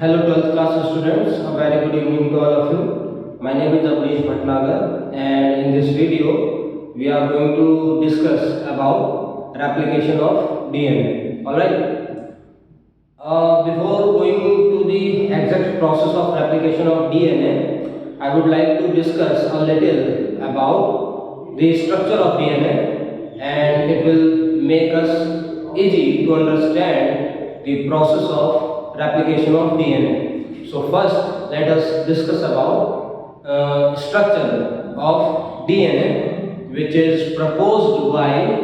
Hello 12th class students, a very good evening to all of you. My name is Avnish Bhatnagar and in this video we are going to discuss about replication of DNA. Alright. Before going to the exact process of replication of DNA, I would like to discuss a little about the structure of DNA and it will make us easy to understand the process of replication of DNA. So first let us discuss about structure of DNA which is proposed by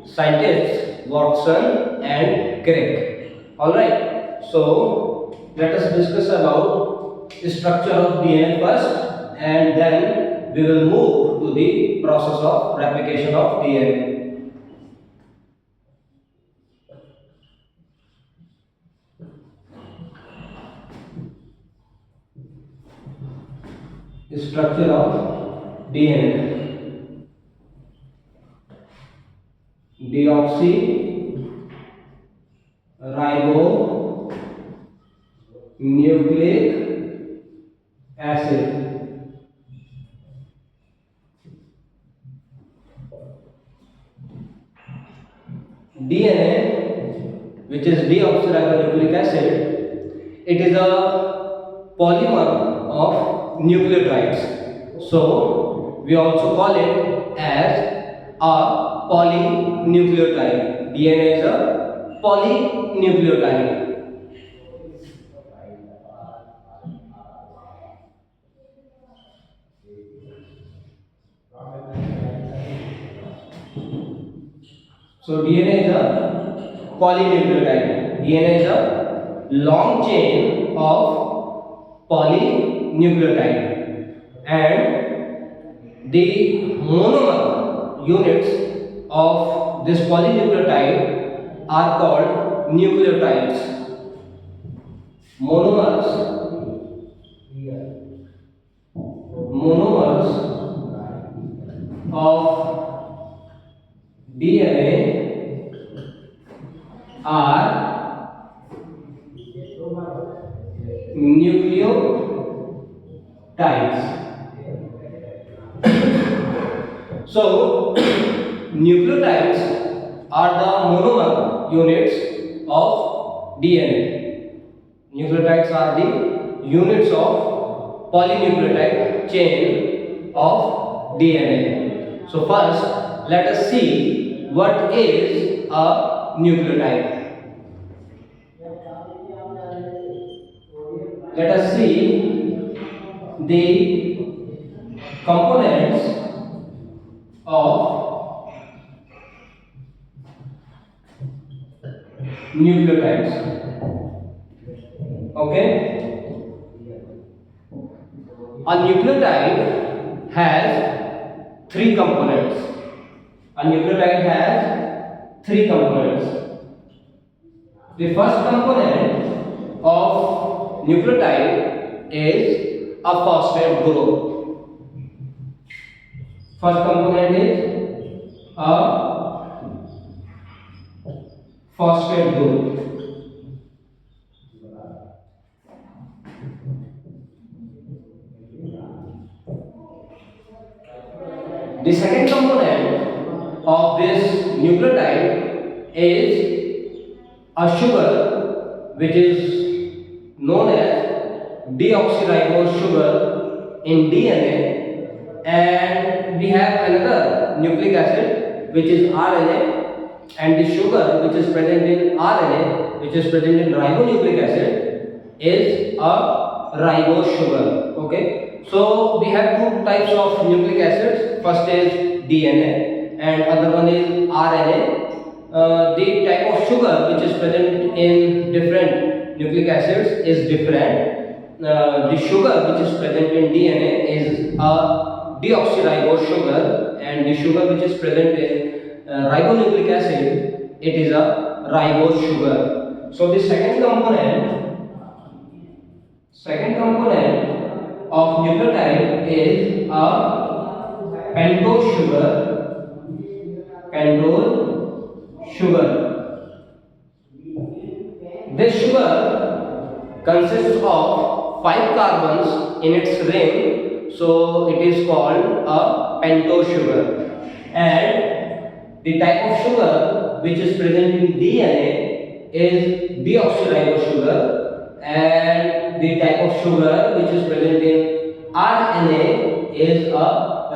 scientists Watson and Crick. Alright, so let us discuss about the structure of DNA first and then we will move to the process of replication of DNA. The structure of DNA. Deoxyribonucleic acid. DNA, which is deoxyribonucleic acid, it is a polymer of nucleotides. So we also call it as a polynucleotide. DNA is a polynucleotide. So DNA is a polynucleotide. DNA is a long chain of polynucleotide and the monomer units of this polynucleotide are called nucleotides. Monomers of DNA are nucleotides. So nucleotides are the monomer units of DNA. Nucleotides are the units of polynucleotide chain of DNA. So first let us see what is a nucleotide. Let us see the components of nucleotides. Okay, a nucleotide has three components. A nucleotide has three components. The first component of nucleotide is a phosphate group. First component is a phosphate group. The second component of this nucleotide is a sugar which is known as deoxyribose sugar in DNA, and we have another nucleic acid which is RNA, and the sugar which is present in RNA, which is present in ribonucleic acid, is a ribose sugar. Okay, so we have two types of nucleic acids. First is DNA and other one is RNA. The type of sugar which is present in different nucleic acids is different. The sugar which is present in DNA is a deoxyribose sugar, and the sugar which is present in ribonucleic acid, it is a ribose sugar. So the second component of nucleotide is a pentose sugar. This sugar consists of 5 carbons in its ring, so it is called a pentose sugar. And the type of sugar which is present in DNA is deoxyribose sugar, and the type of sugar which is present in RNA is a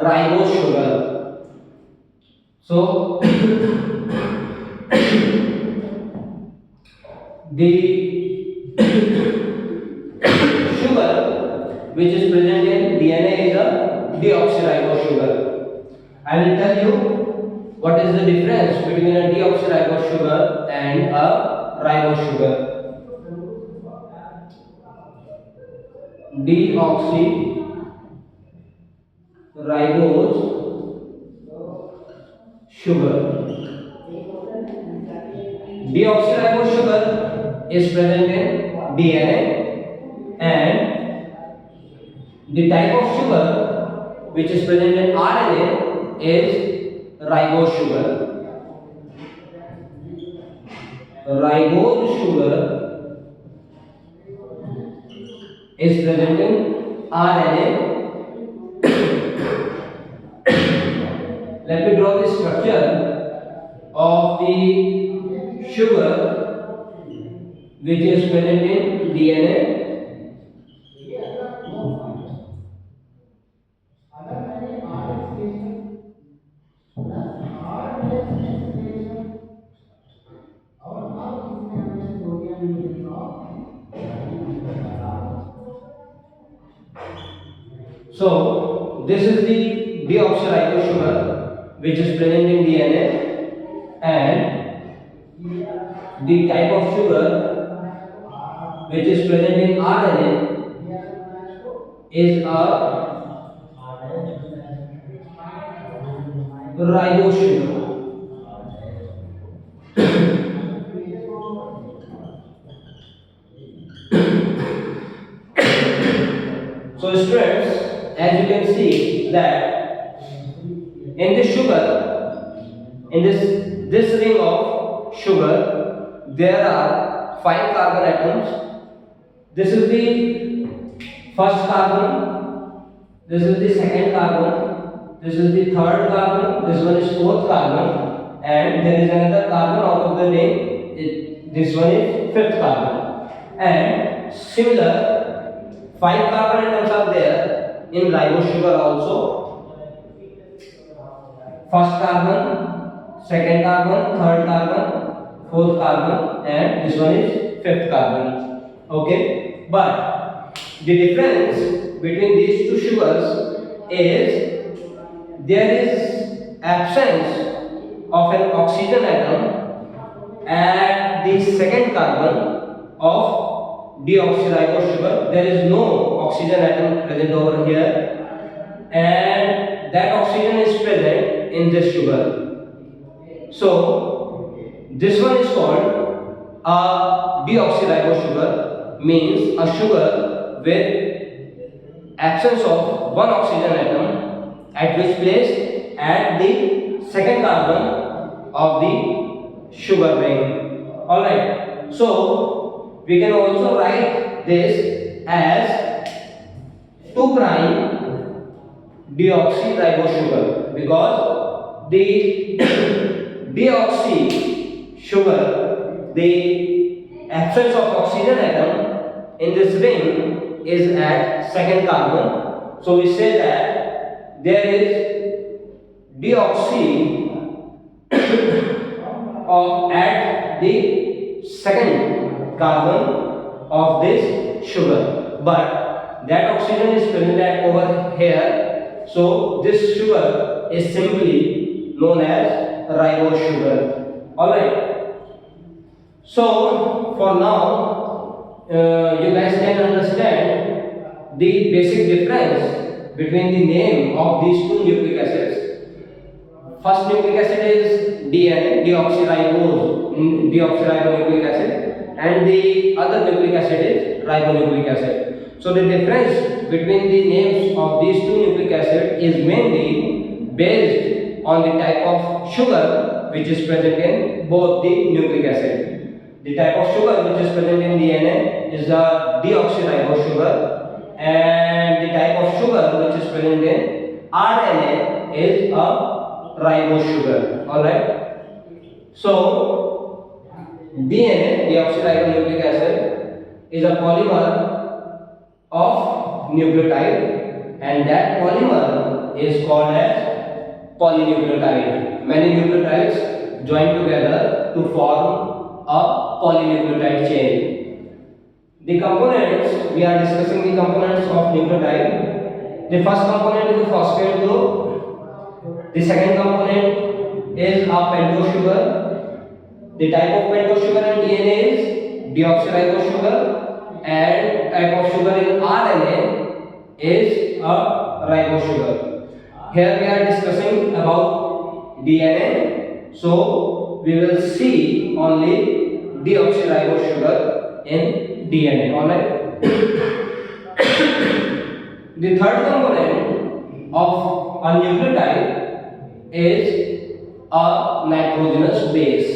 ribose sugar. So the sugar which is present in DNA is a deoxyribose sugar. I will tell you what is the difference between a deoxyribose sugar and a ribose sugar. Deoxyribose sugar. Deoxyribose sugar is present in DNA, and the type of sugar which is present in RNA is ribose sugar. Ribose sugar is present in RNA. Let me draw the structure of the sugar which is present in DNA. So this is the deoxyribose sugar which is present in DNA, and the type of sugar which is present in RNA is a ribose sugar. So students, as you can see that in this sugar, in this ring of sugar, there are 5 carbon atoms. This is the first carbon, this is the second carbon, this is the third carbon, this one is fourth carbon, and there is another carbon out of the ring. This one is fifth carbon, and similar 5 carbon atoms are there in ribose sugar also. First carbon, second carbon, third carbon, fourth carbon, and this one is fifth carbon. Okay, but the difference between these two sugars is there is absence of an oxygen atom at the second carbon of deoxyribose sugar. There is no oxygen atom present over here, and that oxygen is present in this sugar. So this one is called a deoxyribose sugar, means a sugar with absence of one oxygen atom, at which place? At the second carbon of the sugar ring. Alright, so we can also write this as 2' deoxyribose sugar, because the deoxy sugar, the absence of oxygen atom in this ring is at second carbon. So we say that there is deoxy at the second carbon of this sugar, but that oxygen is present at over here, so this sugar is simply known as ribose sugar. Alright, so for now you guys can understand the basic difference between the name of these two nucleic acids. First nucleic acid is DNA, deoxyribonucleic acid, and the other nucleic acid is ribonucleic acid. So the difference between the names of these two nucleic acids is mainly based on the type of sugar which is present in both the nucleic acid. The type of sugar which is present in DNA is the deoxyribose sugar, and the type of sugar which is present in RNA is a ribose sugar. All right. So DNA, deoxyribonucleic acid, is a polymer of nucleotide, and that polymer is called as polynucleotide. Many nucleotides join together to form a polynucleotide chain. The components, we are discussing the components of nucleotide. The first component is the phosphate group. The second component is a pentose sugar. The type of pentose sugar in DNA is deoxyribose sugar, and type of sugar in RNA is a ribose sugar. Here we are discussing about DNA, so we will see only deoxyribose sugar in DNA. All right. The third component of a nucleotide is a nitrogenous base.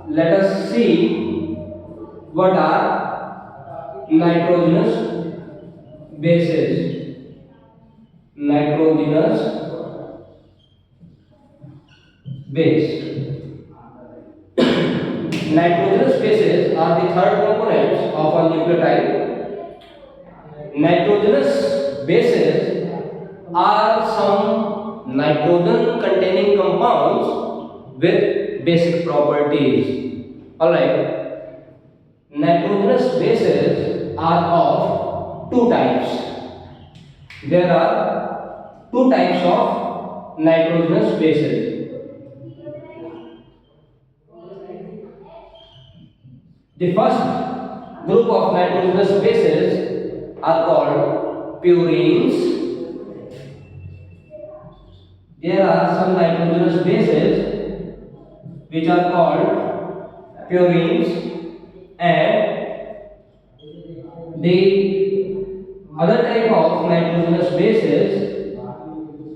Let us see what are nitrogenous bases. Nitrogenous base. Nitrogenous bases are the third components of a nucleotide. Nitrogenous bases are some nitrogen containing compounds with basic properties. Alright, nitrogenous bases are of two types. There are two types of nitrogenous bases. The first group of nitrogenous bases are called purines. There are some nitrogenous bases which are called purines, and the other type of nitrogenous bases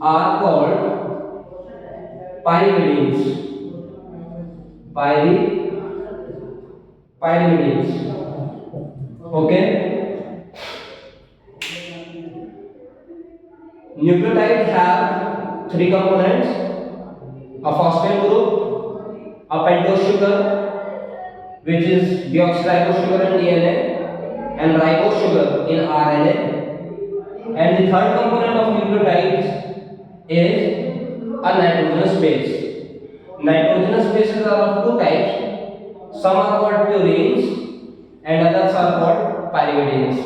are called pyrimidines. Pyrimidines. Okay. Nucleotides have three components: a phosphate group, a pentose sugar, which is deoxyribose sugar in DNA, and ribose sugar in RNA. And the third component of nucleotides is a nitrogenous base. Nitrogenous bases are of two types. Some are called purines and others are called pyrimidines.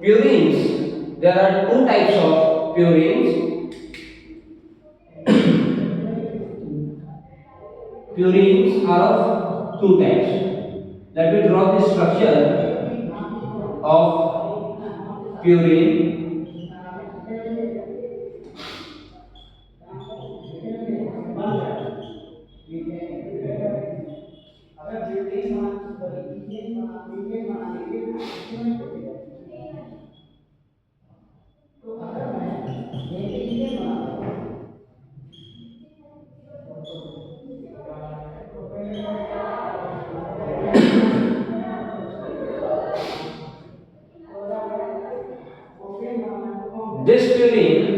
Purines, there are two types of purines. Purines are of two types. Let me draw the structure of purine. This purine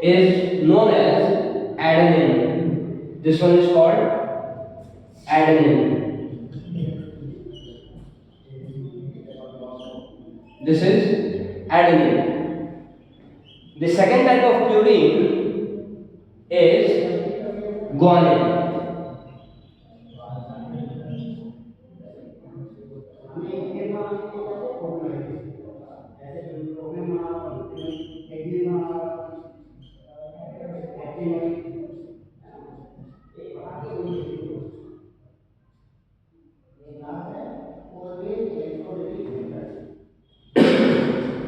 is known as adenine. This one is called adenine. This is adenine. The second type of purine is guanine.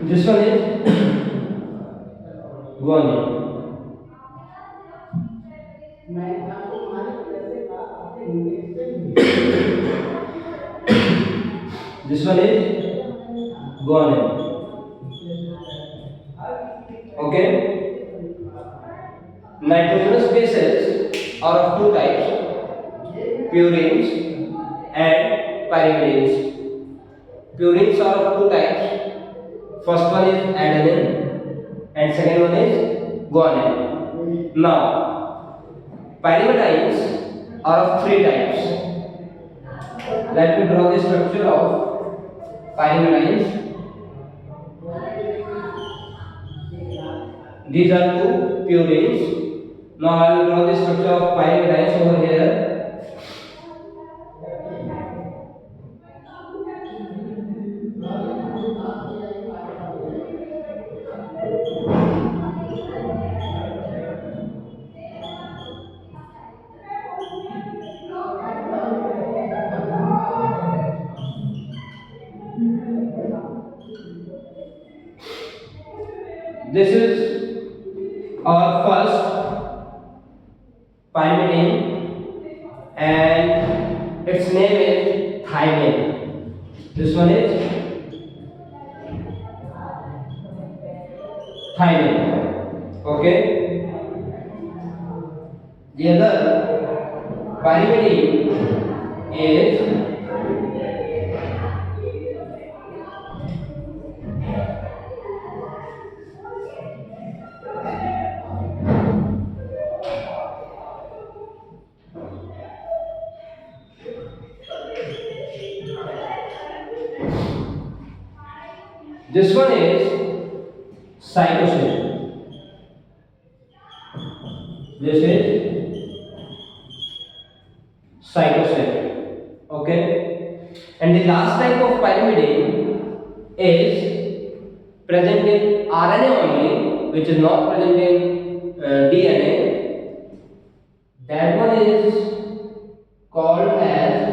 This one is guanine. This one is guanine. Okay. Nitrogenous bases are of two types. purines and pyrimidines. Purines are of two types. First one is adenine and second one is guanine. Now, pyrimidines are of three types. Let me draw the structure of pyrimidines. These are two purines. Now I will draw the structure of pyrimidines over here. This is our first pyrimidine and its name is thymine. This one is thymine. Okay. The other pyrimidine is this one is cytosine. This is cytosine. Okay. And the last type of pyrimidine is present in RNA only, which is not present in DNA. That one is called as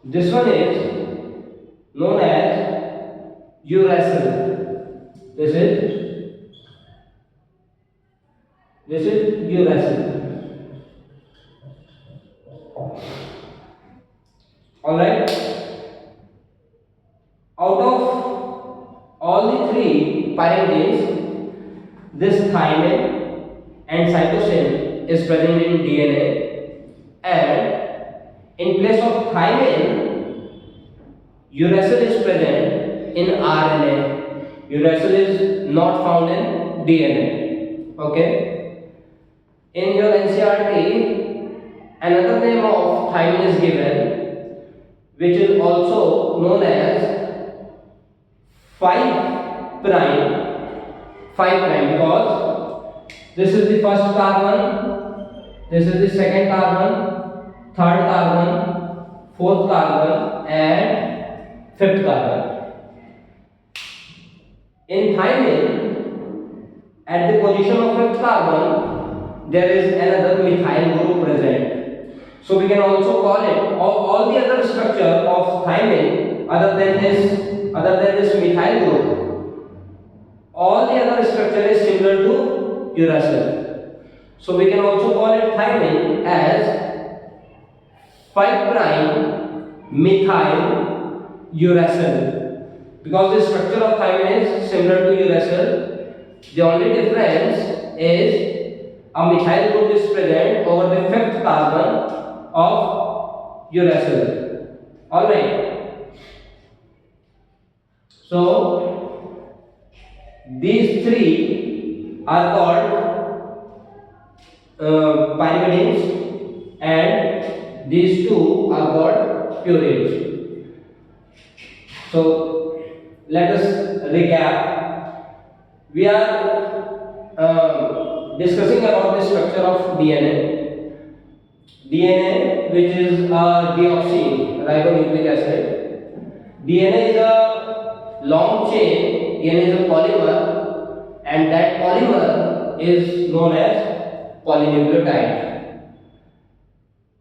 this one is known as uracil. This is uracil. All right. Out of all the three pyrimidines, this thymine and cytosine is present in DNA, and in place of thymine, uracil is present in RNA. Uracil is not found in DNA. Okay. In your NCERT, another name of thymine is given, which is also known as 5 prime, because this is the first carbon, this is the second carbon, third carbon, fourth carbon and fifth carbon. In thymine, at the position of fifth carbon, there is another methyl group present. So we can also call it all the other structure of thymine other than this methyl group. All the other structure is similar to uracil. So we can also call it thymine as 5' methyl uracil, because the structure of thymine is similar to uracil. The only difference is a methyl group is present over the fifth carbon of uracil. All right. So these three are called pyrimidines, and these two are called purines. So let us recap. We are discussing about the structure of DNA. DNA, which is a deoxyribonucleic acid. DNA is a long chain. DNA is a polymer, and that polymer is known as polynucleotide.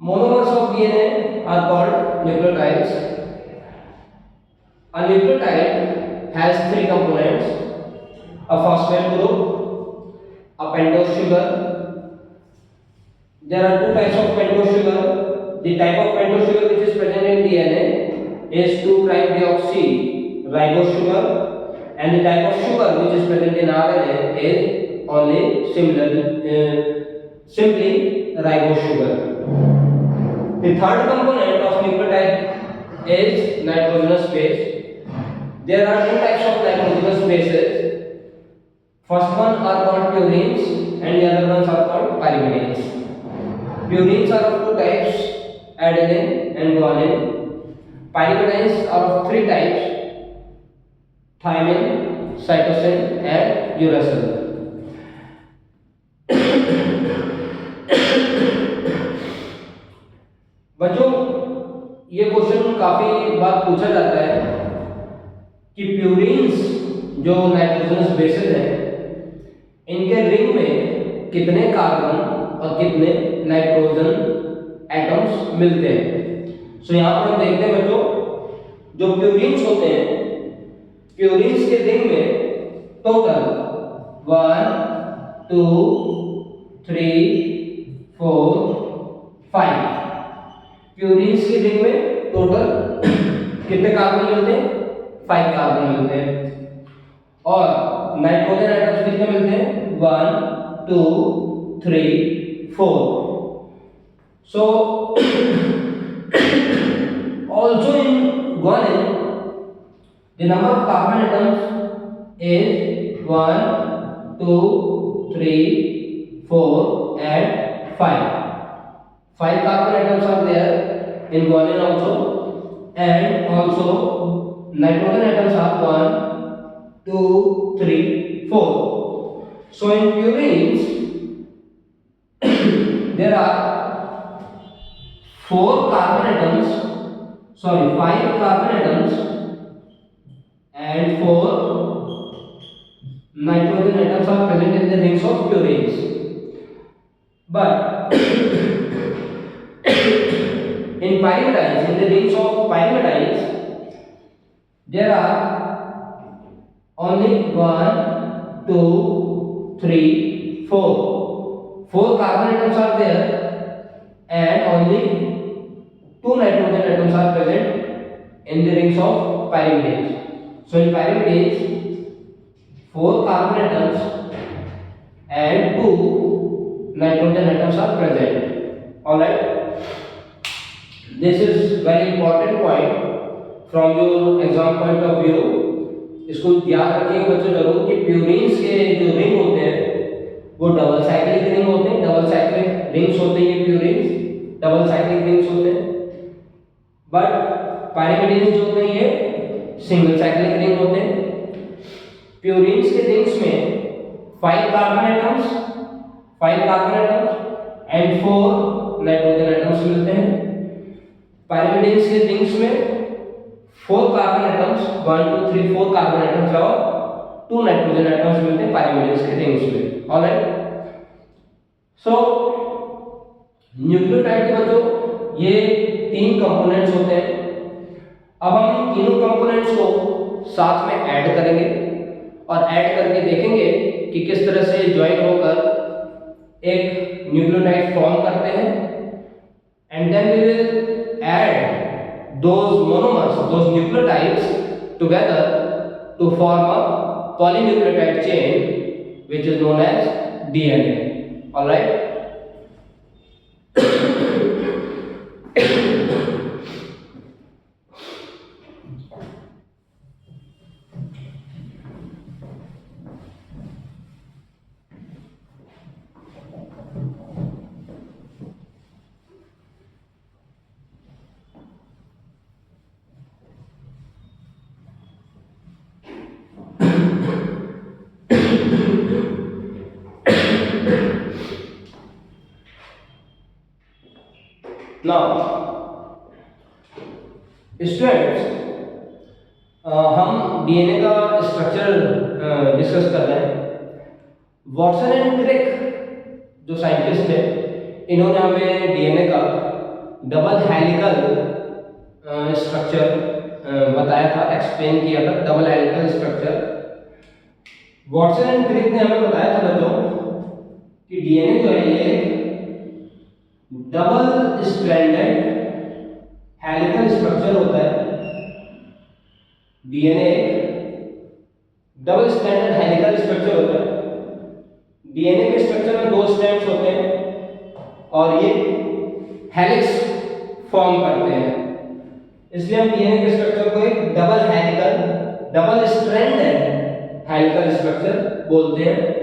Monomers of DNA are called nucleotides. A nucleotide has three components: a phosphate group, a pentose sugar, there are two types of pentose sugar. The type of pentose sugar which is present in DNA is 2'-deoxyribose sugar, and the type of sugar which is present in RNA is only simply ribose sugar. The third component of nucleotide is nitrogenous base. There are two types of nitrogenous bases. First one are called purines and the other ones are called pyrimidines. Purines are of two types, adenine and guanine. Pyrimidines are of three types, thymine, cytosine and uracil. बच्चों, ये question काफी बार पूछा जाता है कि purines जो nitrogenous bases हैं, इनके रिंग में कितने कार्बन और कितने नाइट्रोजन एटम्स मिलते हैं। सो यहाँ पर हम देखते हैं बच्चों, जो प्यूरिन्स होते हैं, प्यूरिन्स के रिंग में टोटल 1 2 3 4 5 प्यूरिन्स के रिंग में टोटल कितने कार्बन मिलते हैं? 5 कार्बन मिलते हैं। और नाइट्रोजन एटम्स कितने मिलते हैं? 1 2 3 4। सो also in guanine the number of carbon atoms is 1 2 3 4 and 5 carbon atoms are there in guanine also, and also nitrogen atoms are 1 2 3 4. So in purines there are 5 carbon atoms and 4 nitrogen atoms are present in the rings of purines. But in pyrimidines, in the rings of pyrimidines, there are only 1 2 3 4 carbon atoms are there, and only 2 nitrogen atoms are present in the rings of pyrimidines. So in pyrimidines 4 carbon atoms and 2 nitrogen atoms are present. All right, this is very important point from your exam point of view. इसको याद रखिएगा बच्चों जरूर कि purines के जो ring होते हैं वो डबल साइक्लिक रिंग होते हैं, डबल साइक्लिक रिंग्स होते हैं, ये प्यूरिन्स डबल साइक्लिक रिंग्स होते हैं। बट पायरिमिडीन्स जो होते हैं ये सिंगल साइक्लिक रिंग होते हैं। प्यूरिन्स के रिंग्स में 5 carbon atoms and 4 nitrogen atoms मिलते हैं। पायरिमिडीन्स के रिंग्स में 4 कार्बन एटम्स 1 2 3 4 कार्बन एटम्स और 2 नाइट्रोजन एटम्स मिलते हैं पायरिमिडीन्स के रिंग्स में। ऑलराइट, सो न्यूक्लियोटाइड के बच्चों ये 3 कंपोनेंट्स होते हैं। अब हम इन तीनों कंपोनेंट्स को साथ में ऐड करेंगे और ऐड करके देखेंगे कि किस तरह से ज्वाइन होकर एक न्यूक्लियोटाइड फॉर्म करते हैं, and then we will add those monomers, those nucleotides together to form a polynucleotide chain which is known as DNA. All right, now students हम डीएनए का स्ट्रक्चर डिस्कस कर रहे हैं। वॉटसन एंड क्रिक जो scientist थे, इन्होंने हमें डीएनए का डबल हेलिकल स्ट्रक्चर बताया था, एक्सप्लेन किया था double helical structure. Watson and Crick ने हमें बताया था बच्चों कि डीएनए जो है ये डबल स्ट्रैंडेड हेलिकल स्ट्रक्चर होता है। DNA double stranded helical structure होता है। डीएनए के स्ट्रक्चर में 2 स्ट्रैंड्स होते हैं और ये हेलिक्स फॉर्म करते हैं, इसलिए हम डीएनए के स्ट्रक्चर को एक डबल स्ट्रैंडेड हेलिकल स्ट्रक्चर बोलते हैं।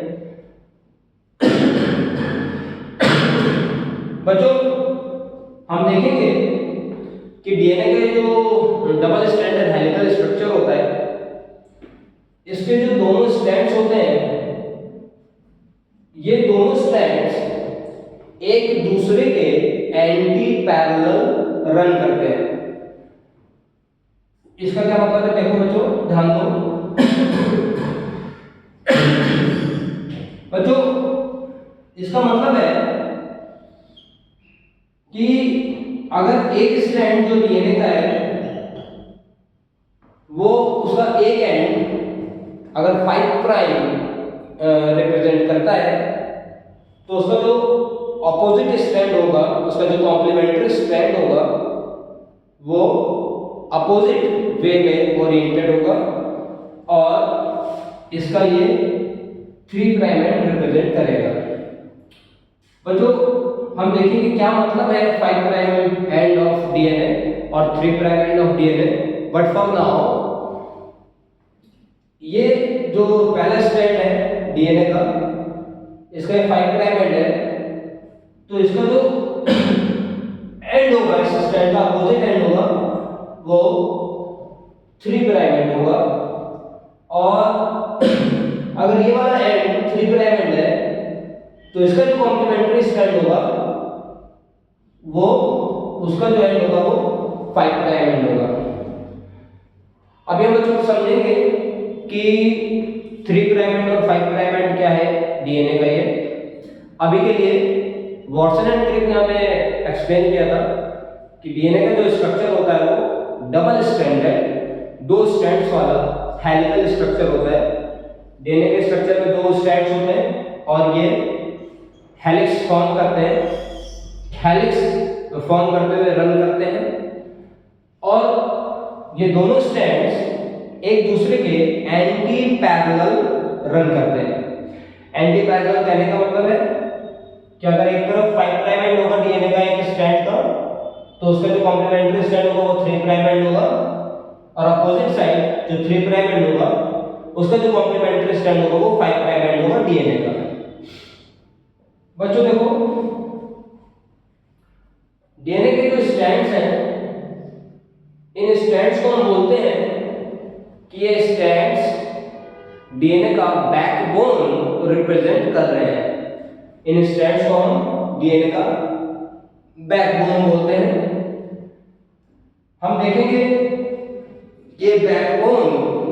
बच्चों हम देखेंगे कि डीएनए के जो डबल स्ट्रैंडेड हेलिकल स्ट्रक्चर होता है, इसके जो दोनों स्ट्रैंड्स होते हैं, ये दोनों स्ट्रैंड्स एक दूसरे के एंटी पैरेलल रन करते हैं। इसका क्या मतलब है, देखो बच्चों ध्यान दो। बच्चों इसका मतलब है कि अगर एक स्ट्रैंड जो डीएनए का है, वो उसका एक एंड अगर 5 प्राइम रिप्रेजेंट करता है, तो उसका जो ऑपोजिट स्ट्रैंड होगा, उसका जो कॉम्प्लीमेंट्री स्ट्रैंड होगा, वो अपोजिट वे में ओरिएंटेड होगा और इसका ये 3 प्राइम एंड रिप्रेजेंट करेगा। बच्चों हम देखेंगे क्या मतलब है 5 प्राइम एंड ऑफ डीएनए और 3 prime end of DNA. But for now ये जो पहला स्ट्रैंड है डीएनए का, इसका 5 प्राइम एंड है, तो इसका जो एंड होगा, इस स्ट्रैंड का अपोजिट एंड होगा, वो 3 प्राइम एंड होगा। और अगर ये वाला एंड 3 प्राइम एंड है, तो इसका जो कॉम्प्लीमेंट्री स्ट्रैंड होगा, वो उसका जो एंड होगा वो 5 प्राइम एंड होगा। अभी हम बच्चों समझेंगे कि 3 प्राइम एंड और 5 प्राइम एंड क्या है डीएनए का। ये अभी के लिए वॉटसन एंड क्रिक ने हमें एक्सप्लेन किया था कि डीएनए का जो स्ट्रक्चर होता है वो डबल स्ट्रैंडेड 2 स्ट्रैंड्स वाला हेलिकल स्ट्रक्चर होता है। डीएनए के स्ट्रक्चर में 2 स्ट्रैंड्स होते हैं और ये हेलिक्स फॉर्म करते हैं, हेलिक्स फॉर्म करते हुए रन करते हैं, और ये दोनों स्ट्रैंड्स एक दूसरे के एंटी पैरेलल रन करते हैं। एंटी पैरेलल कहने का मतलब है कि अगर एक तरफ 5 प्राइम एंड होगा डीएनए का एक स्ट्रैंड का, तो उसका जो कॉम्प्लीमेंट्री स्ट्रैंड होगा वो 3 प्राइम एंड होगा, और अपोजिट साइड जो 3 प्राइम एंड होगा, उसका जो कॉम्प्लीमेंट्री स्ट्रैंड होगा वो 5 प्राइम एंड होगा डीएनए का। बच्चों देखो डीएनए के जो स्ट्रैंड्स हैं, इन स्ट्रैंड्स को हम बोलते हैं कि ये स्ट्रैंड्स डीएनए का बैकबोन रिप्रेजेंट कर रहे हैं। इन स्ट्रैंड्स को हम डीएनए का बैकबोन बोलते हैं। हम देखेंगे ये बैकबोन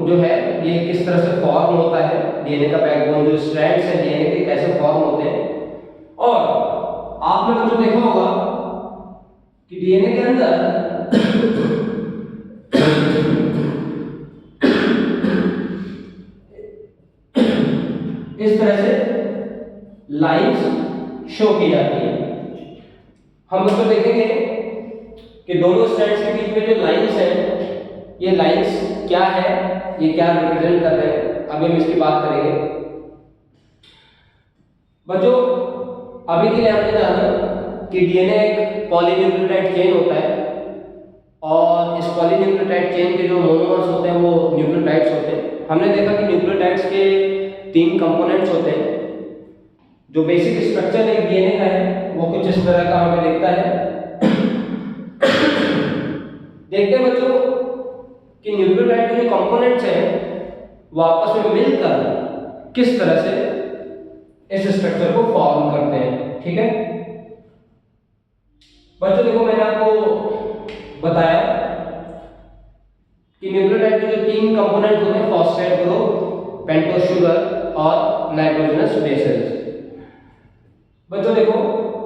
जो है ये किस तरह से फॉर्म होता है। डीएनए का बैकबोन जो स्ट्रैंड्स हैं डीएनए के कैसे फॉर्म होते हैं, और आपने बच्चों देखा होगा कि डीएनए के अंदर इस तरह से लाइंस शो की जाती है। हम बच्चों देखेंगे कि दोनों स्ट्रैंड्स के बीच में जो लाइंस हैं, ये लाइंस क्या है, ये क्या रिप्रेजेंट कर रहे हैं, अभी हम इसकी बात करेंगे। बच्चों अभी के लिए आपने जाना कि डीएनए एक पॉलीन्यूक्लियोटाइड चेन होता है, और इस पॉलीन्यूक्लियोटाइड चेन के जो मोनोमर्स होते हैं वो न्यूक्लियोटाइड्स होते हैं। हमने देखा कि न्यूक्लियोटाइड्स के 3 कंपोनेंट्स होते हैं। जो बेसिक स्ट्रक्चर एक डीएनए का है वो कुछ इस तरह का हमें दिखता है। देखते हैं बच्चों कि न्यूक्लियोटाइड के जो कंपोनेंट्स हैं वो आपस में मिलकर किस तरह से इस स्ट्रक्चर को फॉर्म करते हैं। ठीक है बच्चों, देखो मैंने आपको बताया कि न्यूक्लियोटाइड के जो 3 कंपोनेंट होते हैं, फॉस्फेट ग्रुप, पेंटोस शुगर और नाइट्रोजनस बेसेस। बच्चों देखो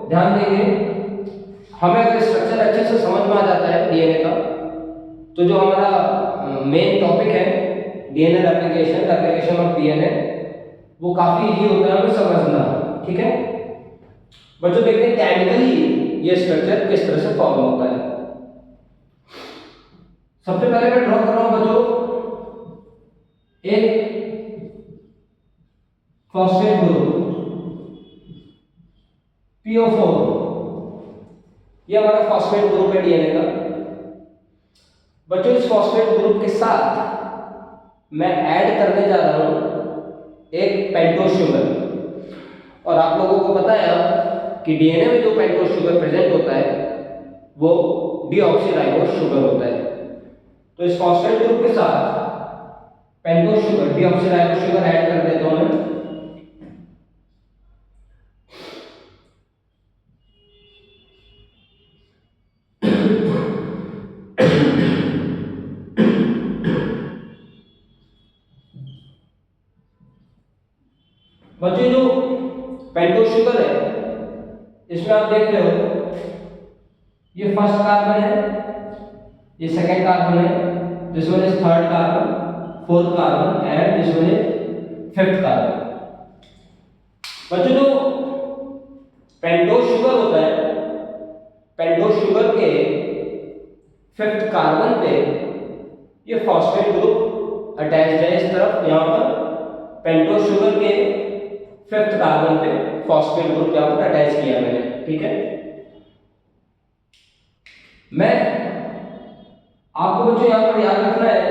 ध्यान देंगे, हमें अगर स्ट्रक्चर अच्छे से समझ में आ जाता है डीएनए का, तो जो हमारा मेन टॉपिक है डीएनए रेप्लिकेशन ऑफ डीएनए, वो काफी इजी होता है हमें समझना। ठीक है बच्चों, देखते हैं केमिकली ये स्ट्रक्चर किस तरह से फॉर्म होता है। सबसे पहले मैं ड्रॉ कर रहा हूं बच्चों एक फॉस्फेट ग्रुप PO4, ये हमारा फॉस्फेट ग्रुप है डीएनए का। बच्चों इस फॉस्फेट ग्रुप के साथ मैं ऐड करने जा रहा हूं एक पेंटोस शुगर, और आप लोगों को पता है अब कि डीएनए में जो पेंटोस शुगर प्रेजेंट होता है वो डीऑक्सीराइबोस शुगर होता है। तो इस फॉस्फेट ग्रुप के साथ pentose sugar deoxyribose sugar add कर देता हूं मैं। बच्चों जो पेंटोस शुगर है इसमें आप देख रहे हो ये फर्स्ट कार्बन है, ये सेकंड कार्बन है, this one is third carbon, fourth carbon and this one is fifth carbon. बच्चों जो पेंटोस शुगर होता है, पेंटोस शुगर के फिफ्थ कार्बन पे ये फॉस्फेट ग्रुप अटैच्ड है इस तरफ। यहां पर पेंटोस शुगर के फिफ्थ कार्बन पे फॉस्फेट ग्रुप यहां पर अटैच किया मैंने, ठीक है। मैं आपको बच्चों यहां पर याद रखना है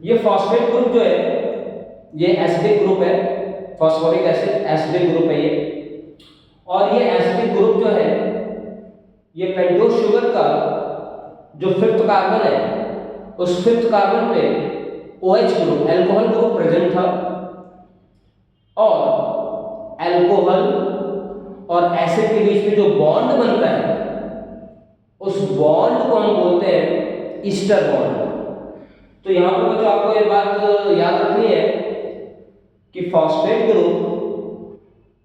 ये फॉस्फेट ग्रुप जो है ये एसिडिक ग्रुप है, फॉस्फोरिक एसिड एसिडिक ग्रुप है ये, और ये एसिडिक ग्रुप जो है ये पेंटोस शुगर का जो फिफ्थ कार्बन है उस फिफ्थ कार्बन पे OH group alcohol group present था, और अल्कोहल और एसिड के बीच में जो बॉन्ड बनता है उस बॉन्ड को हम बोलते हैं ईस्टर बॉन्ड। तो यहां पर बच्चों आपको ये बात याद रखनी है कि फॉस्फेट ग्रुप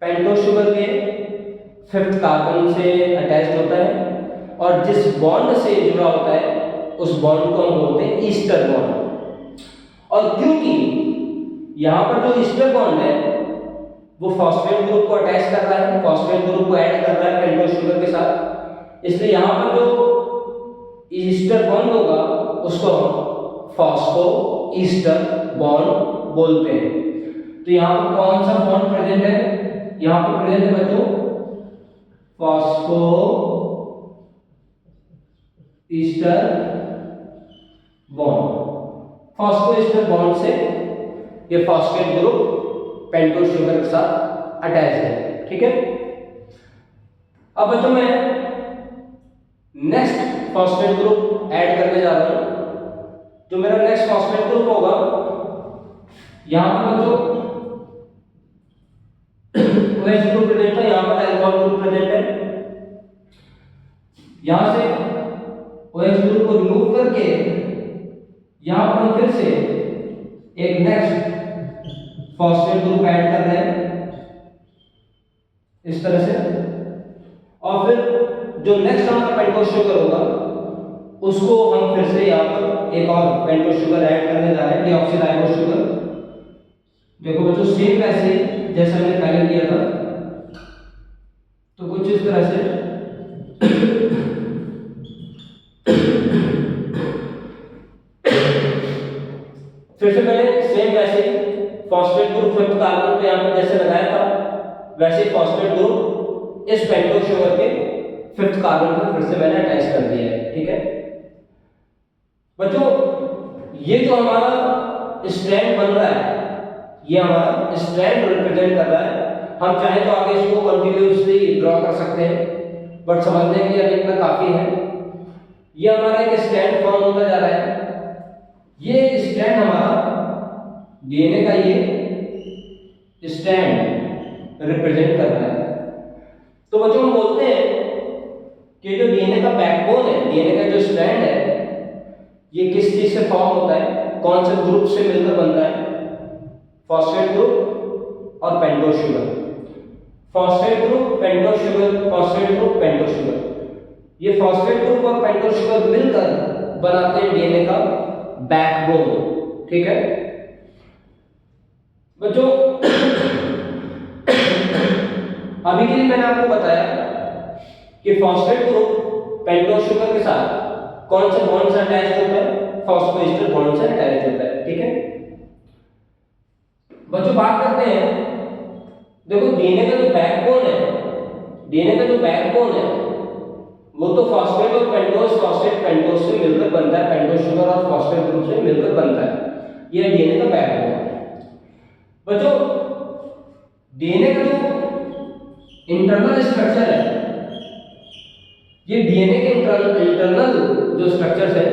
पेंटोस शुगर के फिफ्थ कार्बन से अटैच्ड होता है, और जिस बॉन्ड से जुड़ा होता है उस बॉन्ड को हम बोलते हैं ईस्टर बॉन्ड। और क्योंकि यहां पर जो ईस्टर बॉन्ड है वो फॉस्फेट ग्रुप को अटैच कर रहा है, फॉस्फेट ग्रुप को ऐड कर रहा है पेंटोस शुगर के साथ, इसलिए यहां पर जो ईस्टर बॉन्ड होगा उसको हम फॉस्फो ईस्टर बॉन्ड बोलते हैं। तो यहां पर कौन सा बॉन्ड प्रेजेंट है, यहां पर प्रेजेंट है बच्चों phospho ester bond. Phospho ester bond से ये फॉस्फेट ग्रुप पेंटोस शुगर के साथ अटैच है, ठीक है। अब बच्चों मैं नेक्स्ट फॉस्फेट ग्रुप ऐड करने जा रहा हूं। जो मेरा नेक्स्ट फॉस्फेट ग्रुप होगा यहां पर बच्चों OH ग्रुप प्रेजेंट है, यहां पर अल्कोहल ग्रुप प्रेजेंट है। यहां से OH ग्रुप को रिमूव करके यहां पर हम फिर से एक नेक्स्ट फॉस्फेट ग्रुप ऐड कर रहे हैं इस तरह से, और फिर जो नेक्स्ट हमारा पेंटोस शुगर होगा उसको हम फिर से यहाँ पर एक और पेंटोस शुगर ऐड करने जा रहे हैं डीऑक्सीराइबोस शुगर। देखो बच्चों सेम वैसे जैसा हमने पहले किया था, तो कुछ इस तरह से फिर से मैंने सेम वैसे फॉस्फेट ग्रुप फिफ्थ कार्बन पे यहां पर जैसे लगाया था वैसे फॉस्फेट ग्रुप इस पेंटोस शुगर के फिफ्थ कार्बन पर फिर से मैंने अटैच कर दिया है, ठीक है। बच्चों ये जो हमारा स्ट्रैंड बन रहा है ये हमारा स्ट्रैंड रिप्रेजेंट कर रहा है। हम चाहे तो आगे इसको कंटिन्यूअसली ड्रॉ कर सकते हैं, बट समझने के लिए अभी इतना काफी है। ये हमारा एक स्ट्रैंड फॉर्म होता जा रहा है, ये स्ट्रैंड हमारा डीएनए का ये स्ट्रैंड रिप्रेजेंट कर रहा है। तो बच्चों हम बोलते हैं कि जो डीएनए का बैकबोन है, डीएनए का जो स्ट्रैंड है ये किस चीज से फॉर्म होता है, कौन से ग्रुप से मिलकर बनता है, फॉस्फेट ग्रुप और pentose sugar. Phosphate group pentose sugar, phosphate group pentose sugar. ये फॉस्फेट ग्रुप और पेंटोस शुगर मिलकर बनाते हैं डीएनए का बैकबोन, ठीक है। बच्चों अभी के लिए मैंने आपको बताया कि फॉस्फेट ग्रुप पेंटोस शुगर के साथ कौन से बॉन्ड से अटैच होता है, फॉस्फोएस्टर बॉन्ड से अटैच होता है। ठीक है बच्चों, बात करते हैं, देखो डीएनए का जो बैकबोन है, डीएनए का जो बैकबोन है वो तो फॉस्फेट और पेंटोस, फॉस्फेट पेंटोस से मिलकर बनता है, पेंटोस शुगर और फॉस्फेट ग्रुप से मिलकर बनता है। ये डीएनए का बैकबोन है। बच्चों डीएनए का जो इंटरनल स्ट्रक्चर है, ये डीएनए के इंटरनल जो स्ट्रक्चर्स है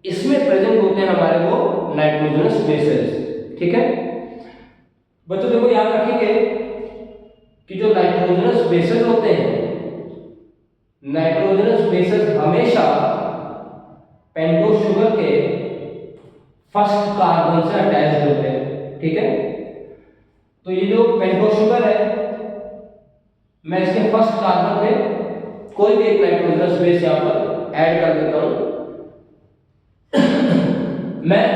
इसमें प्रेजेंट होते हैं हमारे वो नाइट्रोजनस बेसेस। ठीक है बच्चों, देखो याद रखेंगे कि जो नाइट्रोजनस बेसेस होते हैं, नाइट्रोजनस बेसेस हमेशा पेंटोस शुगर के फर्स्ट कार्बन से अटैच्ड होते हैं। ठीक है, तो ये जो पेंटोस शुगर है, मैं इसके फर्स्ट कार्बन पे कोई भी एक नाइट्रोजनस बेस यहां पर ऐड कर देता हूं। मैं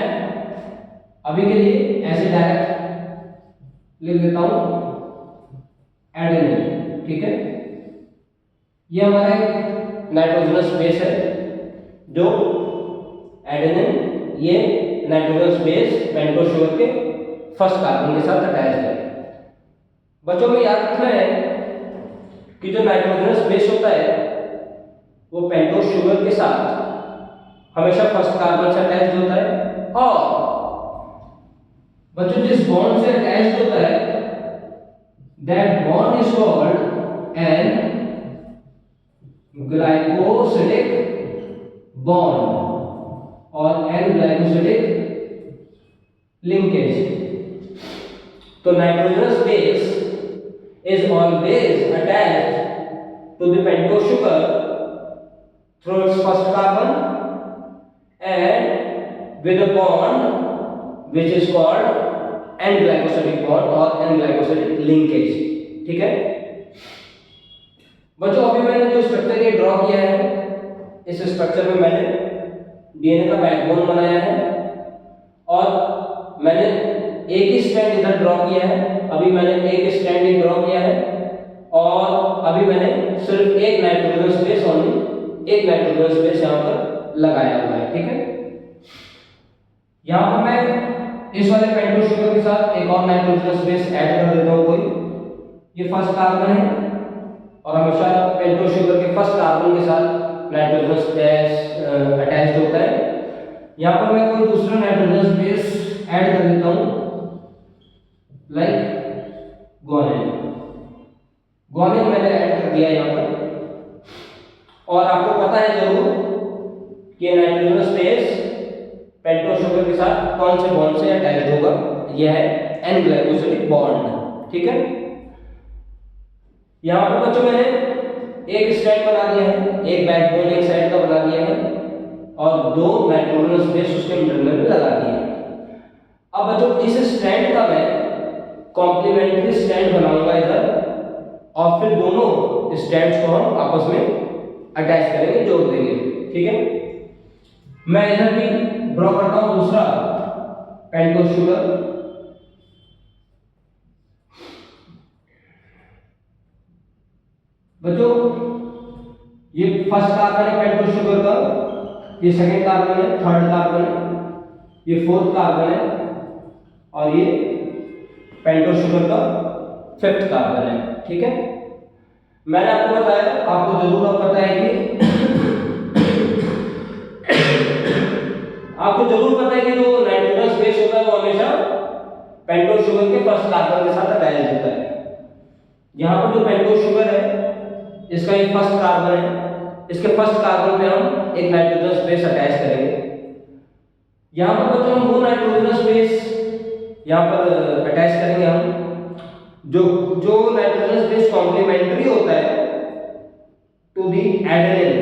अभी के लिए ऐसे डायरेक्ट लिख देता हूं एडेनिन। ठीक है, ये हमारा नाइट्रोजनस बेस है जो एडेनिन, ये नाइट्रोजनस बेस पेंटोस शुगर के फर्स्ट कार्बन के साथ अटैच है। बच्चों में याद रखना है कि जो नाइट्रोजनस बेस होता है वो पेंटोस शुगर के साथ हमेशा फर्स्ट कार्बन से अटैच होता है, और बच्चों जिस बॉन्ड से अटैच होता है that bond is called an glycosidic bond और एन ग्लाइकोसिडिक लिंकेज। तो nitrogenous base is always attached to the pentose sugar through its first carbon and with a bond which is called N-glycosidic bond or N-glycosidic linkage। ठीक है बच्चों, अभी मैंने जो structure ये draw किया है, इस स्ट्रक्चर में मैंने डीएनए का बैकबोन बनाया है और मैंने एक ही स्ट्रैंड इधर ड्रॉ किया है। अभी मैंने एक स्ट्रैंड ही ड्रॉ किया है और अभी मैंने सिर्फ एक नाइट्रोजनस बेस, ओनली एक नाइट्रोजनस बेस यहां पर लगाया हुआ है। ठीक है, यहां पर मैं इस वाले पेंटोस शुगर के साथ एक और नाइट्रोजनस बेस ऐड कर देता हूं कोई। ये फर्स्ट कार्बन है और हमेशा पेंटोस शुगर के फर्स्ट कार्बन के साथ नाइट्रोजनस बेस अटैच्ड होता है। यहां पर मैं कोई दूसरा नाइट्रोजनस बेस ऐड कर देता हूं, लाइक गुआनिन। गुआनिन मैंने ऐड कर दिया यहां पर, और आपको पता है जरूर कि नाइट्रोजनस बेस पेंटोस शुगर के साथ कौन से बॉन्ड से अटैच होगा, यह है एन ग्लाइकोसिडिक बॉन्ड। ठीक है, यहां पर बच्चों मैंने एक स्ट्रैंड बना दिया है, एक बैकबोन एक साइड का बना दिया है और दो नाइट्रोजनस बेस उसके इंटरनल में लगा दिए हैं। अब बच्चों इस स्ट्रैंड का मैं कॉम्प्लीमेंट्री स्ट्रैंड बनाऊंगा इधर, और फिर दोनों स्ट्रैंड्स को हम आपस में अटैच करेंगे, जोड़ देंगे। ठीक है, मैं इधर भी ड्रॉ करता हूं दूसरा पेंटोस शुगर। बच्चों ये फर्स्ट कार्बन है पेंटोस शुगर का, ये सेकंड कार्बन है, थर्ड कार्बन है, ये फोर्थ कार्बन है और ये पेंटोस शुगर का फिफ्थ कार्बन है। ठीक है, मैंने आपको बताया, आपको जरूर अब पता है कि आपको जरूर पता है कि जो नाइट्रोजनस बेस होता है वो हमेशा पेंटोस शुगर के फर्स्ट कार्बन के साथ अटैच होता है। यहां पर जो पेंटोस शुगर है इसका ये फर्स्ट कार्बन है, इसके फर्स्ट कार्बन पे हम एक नाइट्रोजनस बेस अटैच करेंगे। यहां पर बच्चों हम दो नाइट्रोजनस बेस यहां पर अटैच करेंगे हम, जो नाइट्रोजनस बेस कॉम्प्लीमेंट्री होता है टू दी एडेनिन।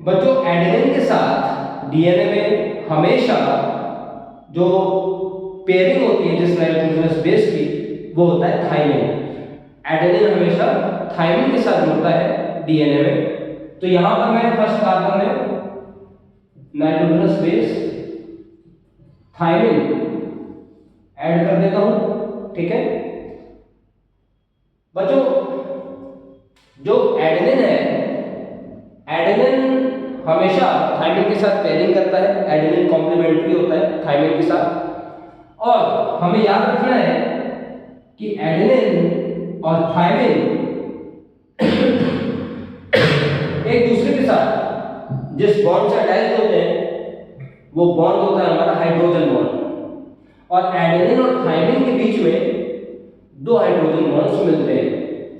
बच्चों एडेनिन के साथ डीएनए में हमेशा जो पेयरिंग होती है जिस नाइट्रोजनस बेस की, वो होता है थाइमिन। एडेनिन हमेशा थाइमिन के साथ जुड़ता है डीएनए में। तो यहां पर मैं फर्स्ट कार्बन में नाइट्रोजनस बेस थाइमिन ऐड कर देता हूं। ठीक है बच्चों, हमेशा थायमिन के साथ पेयरिंग करता है, एडेनिन कॉम्प्लीमेंट्री होता है थायमिन के साथ। और हमें याद रखना है कि एडेनिन और थायमिन एक दूसरे के साथ जिस बॉन्ड से अटैच होते हैं वो बॉन्ड होता है हमारा हाइड्रोजन बॉन्ड। और एडेनिन और थायमिन के बीच में दो हाइड्रोजन बॉन्ड्स मिलते हैं।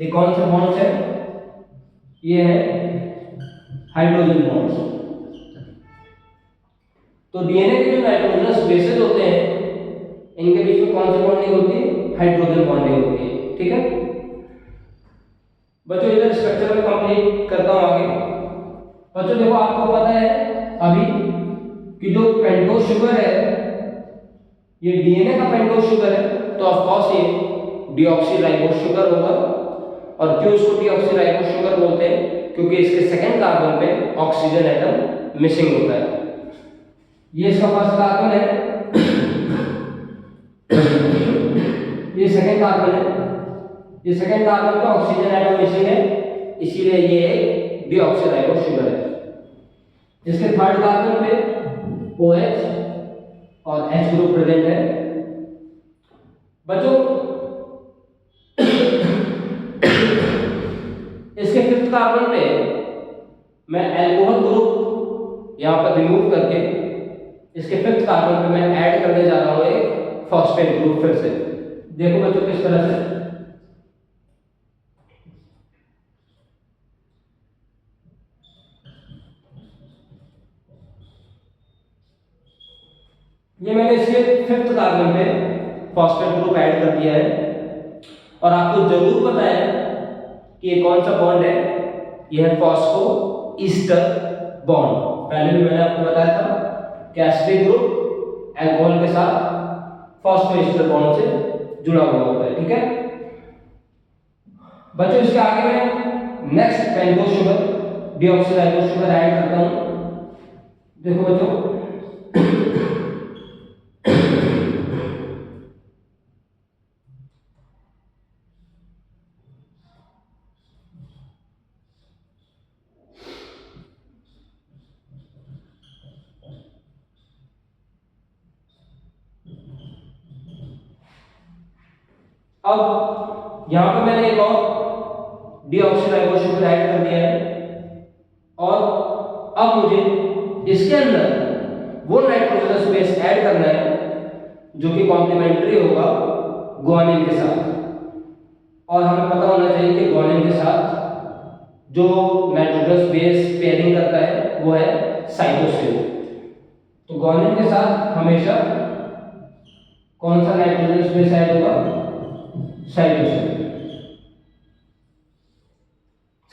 ये कौन से बॉन्ड्स हैं? ये है हाइड्रोजन बॉन्ड्स। तो डीएनए के जो नाइट्रोजनस बेसेस होते हैं इनके बीच में कौन सी बॉन्डिंग होती है? हाइड्रोजन बॉन्डिंग होती है। ठीक है बच्चों, इधर स्ट्रक्चर में कंप्लीट करता हूं आगे। बच्चों देखो, आपको पता है अभी कि जो पेंटोज शुगर है ये डीएनए का पेंटोज शुगर है, तो ऑफ कोर्स ये डीऑक्सीराइबोस शुगर होगा। और क्यों इसको डीऑक्सीराइबोस शुगर बोलते हैं? क्योंकि इसके सेकंड कार्बन पे ऑक्सीजन एटम मिसिंग होता है। ये इसका फर्स्ट कार्बन है, ये सेकंड कार्बन है, ये सेकंड कार्बन पे ऑक्सीजन एटम मिसिंग है, इसीलिए ये एक डीऑक्सीराइबोस शुगर है। इसके थर्ड कार्बन पे OH और H ग्रुप प्रेजेंट है। बच्चों इसके फिफ्थ कार्बन पे मैं अल्कोहल ग्रुप यहां पर रिमूव करके इसके फिफ्थ कार्बन पे मैं ऐड करने जा रहा हूं एक फॉस्फेट ग्रुप। फिर से देखो बच्चों किस तरह से ये मैंने इसके फिफ्थ कार्बन पे फॉस्फेट ग्रुप ऐड कर दिया है। और आपको जरूर पता है कि ये कौन सा बॉन्ड है? ये है फॉस्फो ईस्टर बॉन्ड। पहले भी मैंने आपको बताया था कि एसिडिक ग्रुप अल्कोहल के साथ फॉस्फो ईस्टर बॉन्ड से जुड़ा हुआ होता है। ठीक है बच्चों, इसके आगे मैं next pentose sugar deoxyribose sugar add करता हूं। देखो बच्चों, अब यहां पर मैंने एक और डीऑक्सीराइबोस शुगर ऐड कर दिया है। और अब मुझे इसके अंदर वो नाइट्रोजनस बेस ऐड करना है जो कि कॉम्प्लीमेंट्री होगा ग्वानिन के साथ। और हमें पता होना चाहिए कि ग्वानिन के साथ जो नाइट्रोजनस बेस पेयरिंग करता है वो है साइटोसिन। तो ग्वानिन के साथ हमेशा कौन सा नाइट्रोजनस बेस ऐड होगा? साइटोसिन।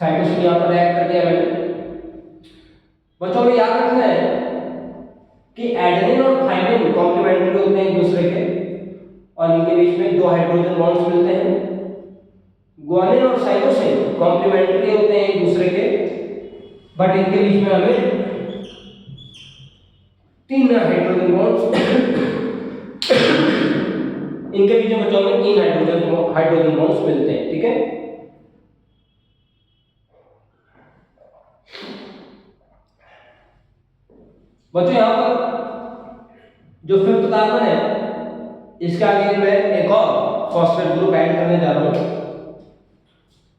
साइटोसिन यहां पर ऐड कर दिया मैंने। बच्चों में याद रखना है कि एडेनिन और थायमिन कॉम्प्लीमेंट्री होते हैं एक दूसरे के और इनके बीच में दो हाइड्रोजन बॉन्ड्स मिलते हैं। ग्वानिन और साइटोसिन कॉम्प्लीमेंट्री होते हैं एक दूसरे के, बट इनके बीच में हमें तीन हाइड्रोजन बॉन्ड्स इनके बीच में बच्चों में तीन हाइड्रोजन बॉन्ड्स मिलते हैं। ठीक है बच्चों, यहां पर जो फिफ्थ कार्बन है इसके आगे मैं एक और फॉस्फेट ग्रुप ऐड करने जा रहा हूं।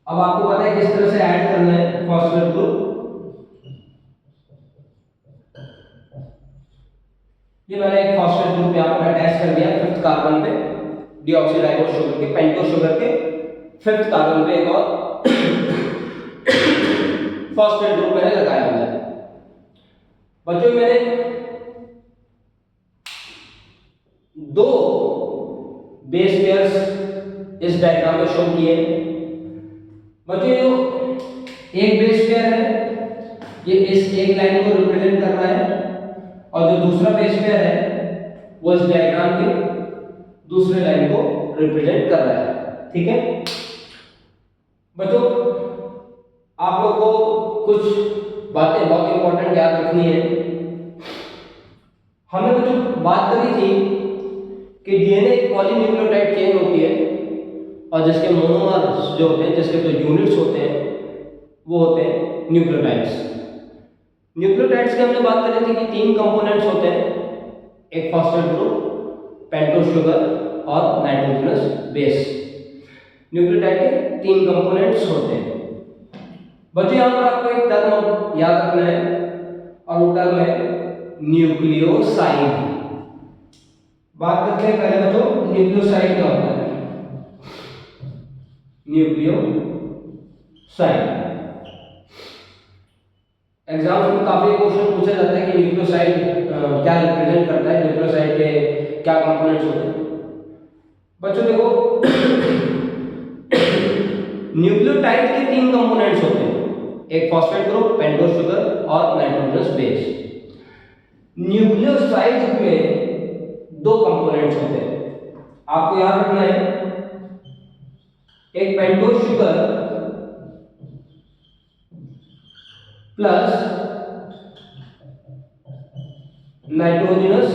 अब आपको पता है किस तरह से ऐड करना है फॉस्फेट ग्रुप। ये मैंने एक फॉस्फेट ग्रुप यहां पर अटैच कर दिया फिफ्थ कार्बन पे डीऑक्सीराइबोस शुगर के पेंटोज शुगर के फिफ्थ कार्बन पे एक और फॉस्फेट ग्रुप मैंने लगाया हुआ है। बच्चों मैंने दो बेस पेयर्स इस डायग्राम में शो किए। बच्चों जो एक बेस पेयर है ये इस एक लाइन को रिप्रेजेंट कर रहा है और जो दूसरा बेस पेयर है वो इस डायग्राम के दूसरे लाइन को रिप्रेजेंट कर रहा है। ठीक है बच्चों, आप लोग को कुछ बातें बहुत इंपॉर्टेंट याद रखनी है। हमने बच्चों बात करी थी कि डीएनए एक पॉलीन्यूक्लियोटाइड चेन होती है और जिसके मोनोमर्स जो होते हैं, जिसके जो यूनिट्स होते हैं वो होते हैं न्यूक्लियोटाइड्स। न्यूक्लियोटाइड्स की हमने बात करी थी कि तीन कंपोनेंट्स होते हैं, एक फॉस्फेट ग्रुप, पेंटोस शुगर और नाइट्रोजनस बेस। न्यूक्लियोटाइड के तीन कंपोनेंट्स होते हैं। बच्चों यहाँ पर आपको एक टर्म याद रखना है और वो टर्म है न्यूक्लियोसाइड। बात करते हैं पहले बच्चों न्यूक्लियोसाइड क्या होता है। न्यूक्लियोसाइड एग्जाम में काफी क्वेश्चन पूछा जाता है कि न्यूक्लियोसाइड क्या रिप्रेजेंट करता है, न्यूक्लियोसाइड के क्या कंपोनेंट्स होते हैं। बच्चों देखो न्यूक्लियोटाइड के तीन कंपोनेंट्स होते हैं, एक फॉस्फेट ग्रुप, पेंटोस शुगर और नाइट्रोजनस बेस। न्यूक्लियोसाइड में दो कंपोनेंट्स होते हैं, आपको याद रखना है, एक pentose sugar plus nitrogenous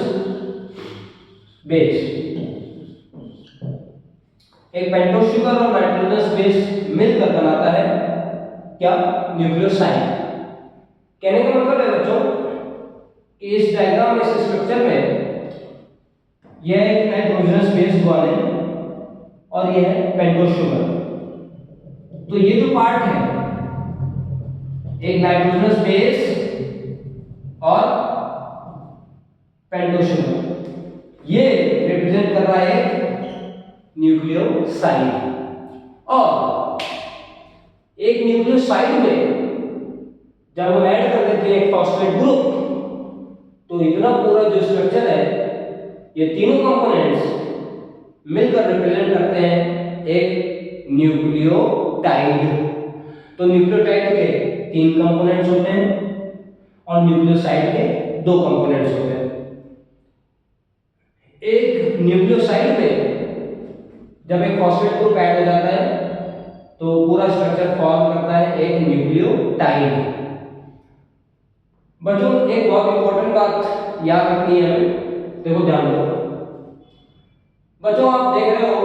base. एक पेंटोस शुगर और नाइट्रोजनस बेस मिलकर बनाता है क्या, न्यूक्लियोसाइड। कहने का मतलब है बच्चों कि इस डायग्राम में, इस स्ट्रक्चर में यह एक नाइट्रोजनस बेस बॉन्ड है और यह है पेंटोस शुगर। तो ये जो पार्ट है, एक नाइट्रोजनस बेस और पेंटोस शुगर, ये रिप्रेजेंट कर रहा है न्यूक्लियोसाइड। और एक न्यूक्लियोसाइड में जब हम ऐड कर देते हैं एक फॉस्फेट ग्रुप, तो इतना पूरा जो स्ट्रक्चर है, ये तीनों कंपोनेंट्स मिलकर रिप्रेजेंट करते हैं एक न्यूक्लियोटाइड। तो न्यूक्लियोटाइड के तीन कंपोनेंट्स होते हैं और न्यूक्लियोसाइड के दो कंपोनेंट्स होते हैं। एक न्यूक्लियोसाइड में जब एक फॉस्फेट ग्रुप ऐड हो जाता है तो पूरा स्ट्रक्चर फॉर्म करता है एक न्यूक्लियोटाइड। बच्चों एक बहुत इंपॉर्टेंट बात याद रखनी है हमें, देखो ध्यान दो। बच्चों आप देख रहे हो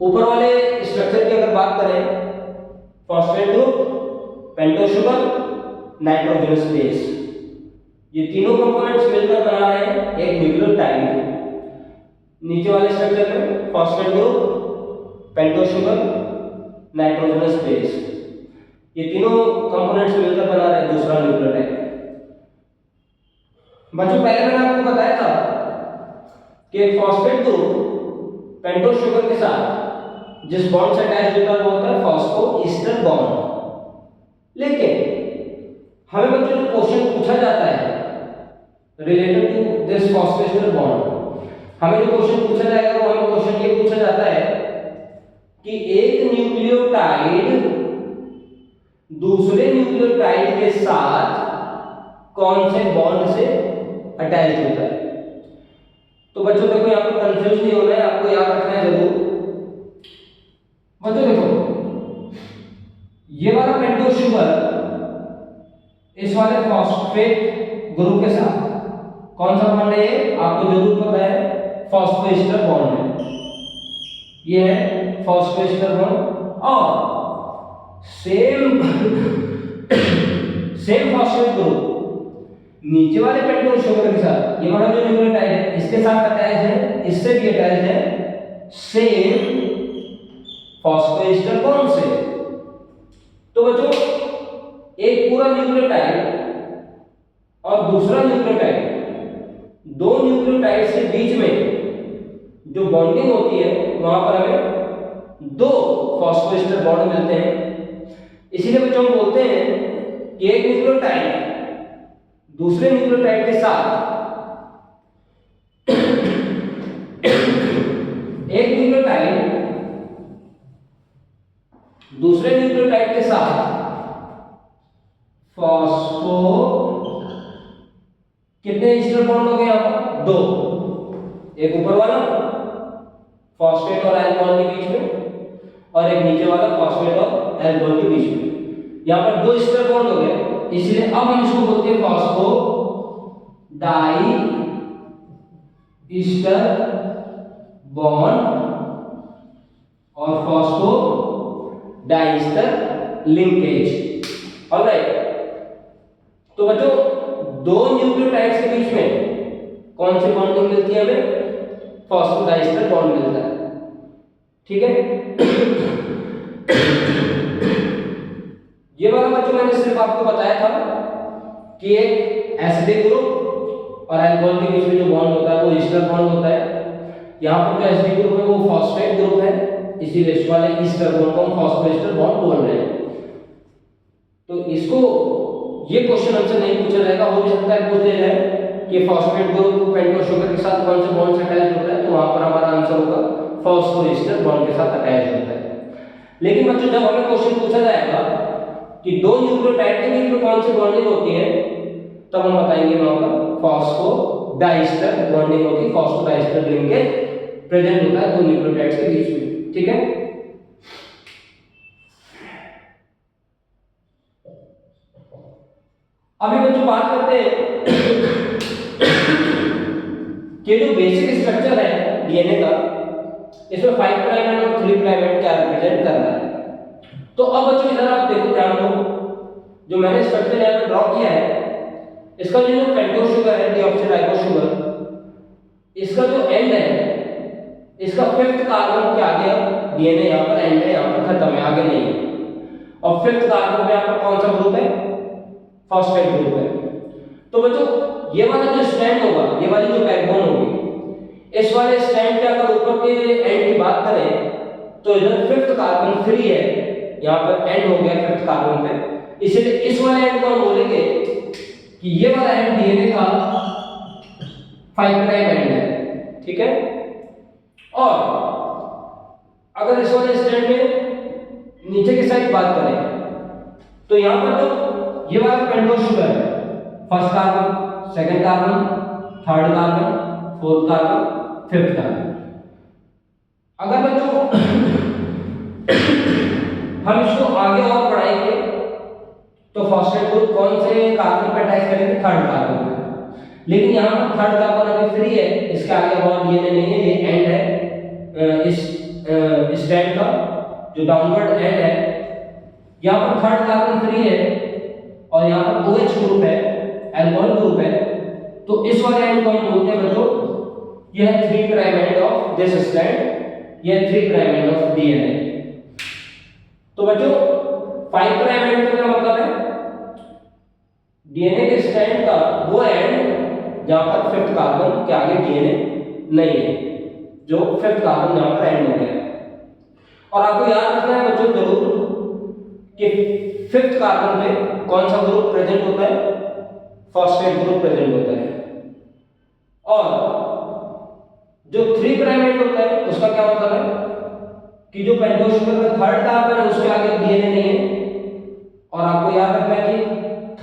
ऊपर वाले स्ट्रक्चर की अगर बात करें, phosphate group, pentose sugar, nitrogenous base, ये तीनों कंपोनेंट्स मिलकर बना रहे हैं एक न्यूक्लियोटाइड। नीचे वाले स्ट्रक्चर में phosphate group, pentose sugar, nitrogenous base, ये तीनों कंपोनेंट्स मिलकर बना रहे हैं दूसरा न्यूक्लियोटाइड। बच्चों पहले मैंने आपको बताया था कि एक फॉस्फेट ग्रुप पेंटोस शुगर के साथ जिस बॉन्ड से अटैच होता है वो होता है फॉस्फोईस्टर बॉन्ड। लेकिन हमें बच्चों जो क्वेश्चन पूछा जाता है रिलेटेड टू दिस फॉस्फोईस्टर बॉन्ड, हमें जो क्वेश्चन पूछा जाएगा वो हमें क्वेश्चन ये पूछा जाता है कि एक न्यूक्लियोटाइड दूसरे न्यूक्लियोटाइड के साथ कौन से बॉन्ड से अटैच होता है। तो बच्चों देखो यहाँ पर कंफ्यूज नहीं होना है, आपको याद रखना है जरूर। बच्चों देखो ये वाला पेंटोस शुगर इस वाले फॉस्फेट ग्रुप के साथ कौन सा बॉन्ड है, ये आपको जरूर पता है, फॉस्फोईस्टर बॉन्ड है। ये है फॉस्फोईस्टर बॉन्ड और सेम फॉस्फेट ग्रुप नीचे वाले पेंटोस शुगर के साथ, ये वाला जो न्यूक्लियोटाइड है इसके साथ अटैच है, इससे भी अटैच है सेम फॉस्फोईस्टर बॉन्ड से। तो बच्चों एक पूरा न्यूक्लियोटाइड और दूसरा न्यूक्लियोटाइड, दो न्यूक्लियोटाइड के बीच में जो बॉन्डिंग होती है वहां पर हमें दो फॉस्फोईस्टर बॉन्ड मिलते हैं। इसीलिए बच्चों हम बोलते हैं कि एक न्यूक्लियोटाइड दूसरे न्यूक्लियोटाइड के साथ एक न्यूक्लियोटाइड दूसरे न्यूक्लियोटाइड के साथ फॉस्फो कितने ईस्टर बॉन्ड हो गए यहां पर, दो, एक ऊपर वाला फॉस्फेट और अल्कोहल के बीच में और एक नीचे वाला फॉस्फेट और अल्कोहल के बीच में, यहां पर दो ईस्टर बॉन्ड हो गए। इसलिए अब हम इसको बोलते हैं फॉस्फो डाई ईस्टर बॉन्ड और phosphodiester linkage. Alright, तो बच्चों दो न्यूक्लियोटाइड्स के बीच में कौन सी बॉन्डिंग मिलती है हमें? फॉस्फोडाइस्टर बॉन्ड मिलता है, ठीक है। ये वाला बच्चों मैंने सिर्फ आपको बताया था कि एक एसिडिक ग्रुप और अल्कोहल के बीच में जो बॉन्ड होता है वो ईस्टर बॉन्ड होता है। यहाँ पर जो एसिडिक ग्रुप है वो फॉस्फेट ग्रुप है, इसीलिए इस वाले ईस्टर बॉन्ड को हम फॉस्फोएस्टर बॉन्ड बोल रहे हैं। तो इसको ये क्वेश्चन हमसे नहीं पूछा जाएगा, हो भी सकता है पूछ लिया जाए कि फॉस्फेट ग्रुप पेंटोस शुगर के साथ कौन से बॉन्ड से अटैच होता है, तो वहां पर हमारा आंसर होगा फॉस्फोएस्टर बॉन्ड के साथ अटैच होता है। लेकिन बच्चों जब हमें क्वेश्चन पूछा जाएगा कि दो न्यूक्लियोटाइड के बीच में कौन सी बॉन्डिंग होती है, तब हम बताएंगे वहां पर फॉस्फोडाइस्टर बॉन्डिंग होती है, फॉस्फोडाइस्टर लिंकेज प्रेजेंट होता है दो न्यूक्लियोटाइड्स के बीच में, ठीक है। अभी बच्चों बात करते हैं कि जो बेसिक स्ट्रक्चर है डीएनए का, इसमें 5 प्राइम एंड और 3 प्राइम एंड क्या रिप्रेजेंट कर रहा है। तो अब बच्चों इधर आप देखो, ध्यान दो, जो मैंने स्ट्रक्चर यहाँ पे ड्रॉ किया है, इसका जो पेंटोस शुगर है, डीऑक्सीराइबोस शुगर, इसका जो एंड है, इसका 5th कार्बन क्या आगे डीएनए यहाँ पर एंड है, यहाँ पर खत्म है, आगे नहीं है। और 5th कार्बन पे यहाँ पर कौन सा ग्रुप है? फॉस्फेट ग्रुप है। तो बच्चों ये वाला जो स्ट्रैंड होगा, ये वाली जो बैकबोन होगी, इस वाले स्ट्रैंड के अगर ऊपर के एंड की बात करें तो इधर 5th कार्बन फ्री है, यहाँ पर एंड हो गया 5th कार्बन पे, इसलिए इस वाले एंड को हम बोलेंगे कि ये वाला एंड डीएनए का 5 प्राइम एंड है, ठीक है। और अगर इस वाले स्ट्रैंड में नीचे की साइड बात करें तो यहाँ पर जो ये वाला पेंटोस शुगर है, 1st carbon, 2nd carbon, 3rd carbon, 4th carbon, 5th carbon. अगर बच्चों हम इसको आगे और बढ़ाएंगे तो फॉस्फेट ग्रुप कौन से कार्बन पे अटैच करेंगे? 3rd कार्बन पे। लेकिन यहाँ पर 3rd कार्बन अभी फ्री है, इसके आगे और डीएनए नहीं है, ये एंड है इस स्ट्रैंड का जो डाउनवर्ड एंड है। यहाँ पर 3rd कार्बन फ्री है और यहाँ पर OH ग्रुप है, अल्कोहल ग्रुप है, तो इस वाले एंड को हम बोलते हैं बच्चों, यह है 3 prime end of this strand, यह 3 प्राइम एंड ऑफ डीएनए। तो बच्चों 5 प्राइम एंड का क्या मतलब है? डीएनए के स्ट्रैंड का वो एंड जहां पर 5th कार्बन के आगे डीएनए नहीं है, जो 5th कार्बन जहां पर एंड हो गया है। और आपको याद रखना है बच्चों जरूर कि 5th कार्बन पे कौन सा ग्रुप प्रेजेंट होता है? फॉस्फेट ग्रुप प्रेजेंट होता है। और जो 3 प्राइम एंड होता है उसका क्या मतलब है कि जो पेंटोस शुगर का 3rd कार्बन है उसके आगे डीएनए नहीं है। और आपको याद रखना है कि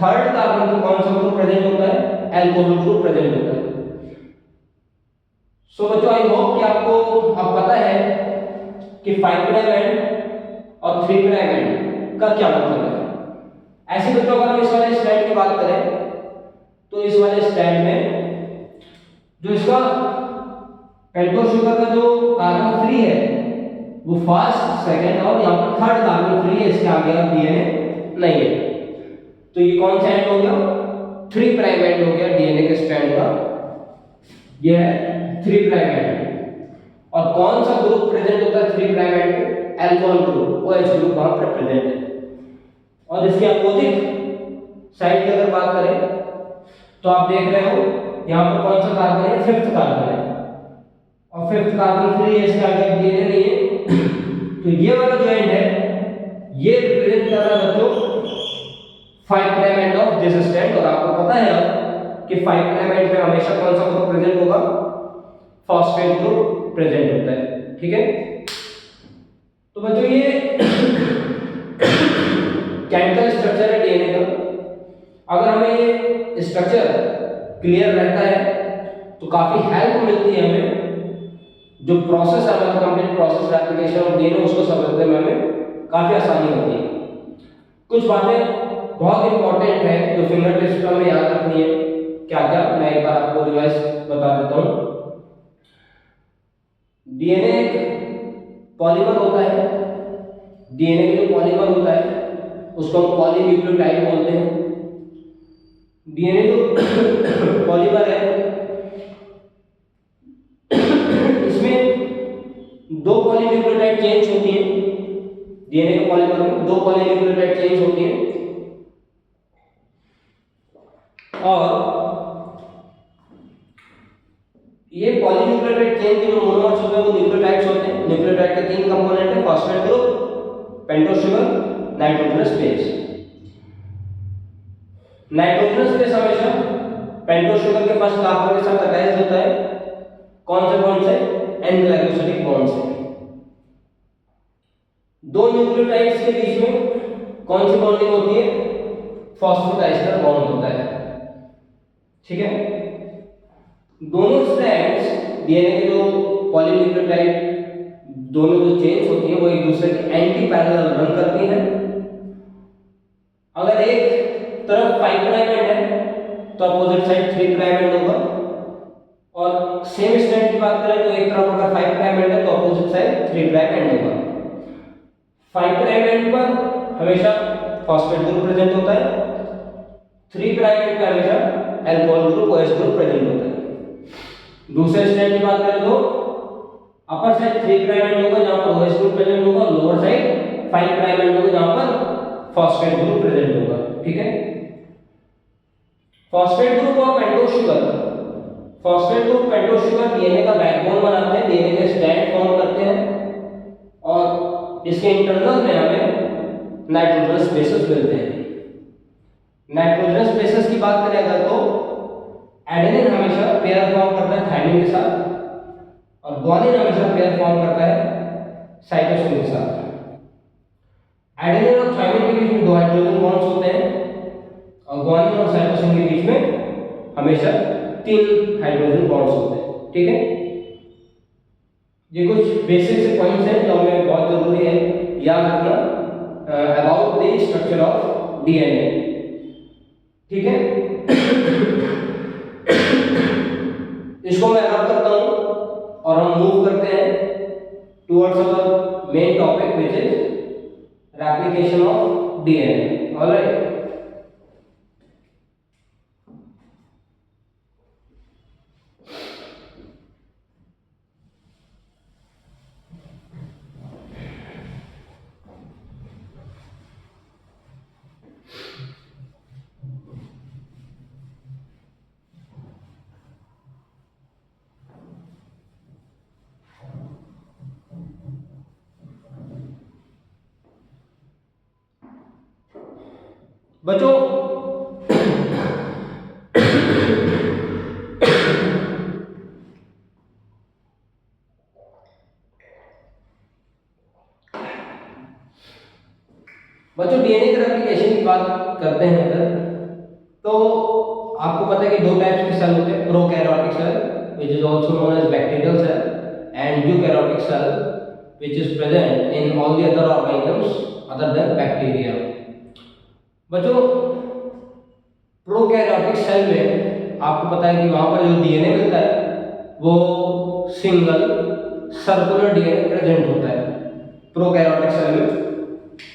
3rd कार्बन पे कौन सा ग्रुप प्रेजेंट होता है? अल्कोहल ग्रुप प्रेजेंट होता है। सो बच्चों आई होप कि आपको अब पता है कि 5 प्राइम एंड और 3 प्राइम एंड का क्या मतलब है। ऐसे बच्चों अगर हम इस वाले स्ट्रैंड की बात करें तो इस वाले स्ट्रैंड में जो इसका पेंटोस शुगर का जो कार्बन फ्री है वो 1st, 2nd और यहाँ पर 3rd कार्बन फ्री है, इसके आगे अब डीएनए नहीं है। तो ये कौन सा एंड हो गया? 3 प्राइम एंड हो गया डीएनए के स्ट्रैंड का, ये है 3 प्राइम एंड। और कौन सा ग्रुप प्रेजेंट होता है 3 प्राइम एंड पे? अल्कोहल ग्रुप, OH ग्रुप वहां पर प्रेजेंट है। और इसके अपोजिट साइड की अगर बात करें तो आप देख रहे हो यहाँ पर कौन सा कार्बन है? 5th कार्बन है, और 5th कार्बन फ्री है, इसके आगे डीएनए नहीं है। तो ये वाला जो एंड है ये रिप्रेजेंट कर रहा है बच्चों 5 prime end of this strand. और आपको पता है अब कि 5 प्राइम एंड पे हमेशा कौन सा ग्रुप प्रेजेंट होगा? फॉस्फेट ग्रुप प्रेजेंट होता है, ठीक है। तो बच्चों ये केमिकल स्ट्रक्चर है डीएनए का। अगर हमें ये स्ट्रक्चर क्लियर रहता है तो काफी हेल्प मिलती है हमें, जो प्रोसेस है हमारा complete process application of DNA उसको समझने में हमें काफी आसानी होती है। कुछ बातें बहुत इंपॉर्टेंट है जो फिंगर टिप्स पर हमें याद रखनी है। क्या क्या मैं एक बार आपको रिवाइज बता देता हूँ। डीएनए एक पॉलीमर होता है, डीएनए का जो पॉलीमर होता है उसको हम पॉलीन्यूक्लियोटाइड बोलते हैं। डीएनए जो पॉलीमर है इसमें दो पॉलीन्यूक्लियोटाइड चेंज होती हैं। डीएनए के पॉलीमर में दो पॉलीन्यूक्लियोटाइड चेंज होती हैं और ये पॉलीन्यूक्लियोटाइड चेन के जो मोनोमर्स होते हैं वो न्यूक्लियोटाइड्स होते हैं। न्यूक्लियोटाइड के तीन कंपोनेंट हैं, phosphate group, pentose sugar, nitrogenous base. Nitrogenous base हमेशा पेंटोज शुगर के फर्स्ट कार्बन के साथ अटैच होता है। कौन से बॉन्ड से? एन ग्लाइकोसिडिक बॉन्ड से। दो न्यूक्लियोटाइड्स के बीच में कौन सी बॉन्डिंग होती है? फॉस्फोडाइस्टर बॉन्ड होता है। ठीक है, दोनों स्ट्रैंड्स डीएनए के जो पॉलीन्यूक्लियोटाइड दोनों जो चेन्स होती है वो एक दूसरे के एंटी पैरेलल रन करती हैं। अगर एक तरफ 5 प्राइम एंड है तो अपोजिट साइड 3 प्राइम एंड होगा, और सेम स्ट्रैंड की बात करें तो एक तरफ अगर 5 प्राइम एंड है तो अपोजिट साइड 3 प्राइम एंड होगा। 5 प्राइम एंड पर हमेशा फॉस्फेट ग्रुप प्रेजेंट होता है, 3 प्राइम एंड पे हमेशा alcohol group OH group present होता है। दूसरे स्ट्रैंड की बात करें तो अपर साइड 3 प्राइम एंड होगा जहां पर OH ग्रुप प्रेजेंट होगा, लोअर साइड 5 प्राइम एंड होगा जहां पर फॉस्फेट ग्रुप प्रेजेंट होगा। ठीक है, फॉस्फेट ग्रुप और pentose sugar, phosphate group pentose sugar DNA का बैकबोन बनाते हैं, डीएनए के स्ट्रैंड फॉर्म करते हैं और इसके इंटरनल में हमें नाइट्रोजनस बेसेस मिलते हैं। नाइट्रोजनस बेसेस की बात करें अगर तो एडेनिन हमेशा पेयर फॉर्म करता है थायमिन के साथ और ग्वानिन हमेशा पेयर फॉर्म करता है साइटोसिन के साथ। एडेनिन और थायमिन के बीच में 2 हाइड्रोजन बॉन्ड्स होते हैं और ग्वानिन और साइटोसिन के बीच में हमेशा 3 हाइड्रोजन बॉन्ड्स होते हैं। ठीक है, ये कुछ बेसिक से पॉइंट्स हैं जो हमें बहुत जरूरी है याद रखना about the structure of DNA. ठीक है, इसको मैं रब करता हूं और हम मूव करते हैं towards our main topic which is replication of DNA. Alright, बच्चों डीएनए के रेप्लिकेशन की बात करते हैं अगर तो आपको पता है कि 2 टाइप्स के सेल होते हैं, prokaryotic cell which is also known as bacterial cell and eukaryotic cell which is present in all the other organisms other than bacteria. बच्चों प्रोकैरियोटिक सेल में आपको पता है कि वहां पर जो डीएनए मिलता है वो सिंगल सर्कुलर डीएनए प्रेजेंट होता है। प्रोकैरियोटिक सेल में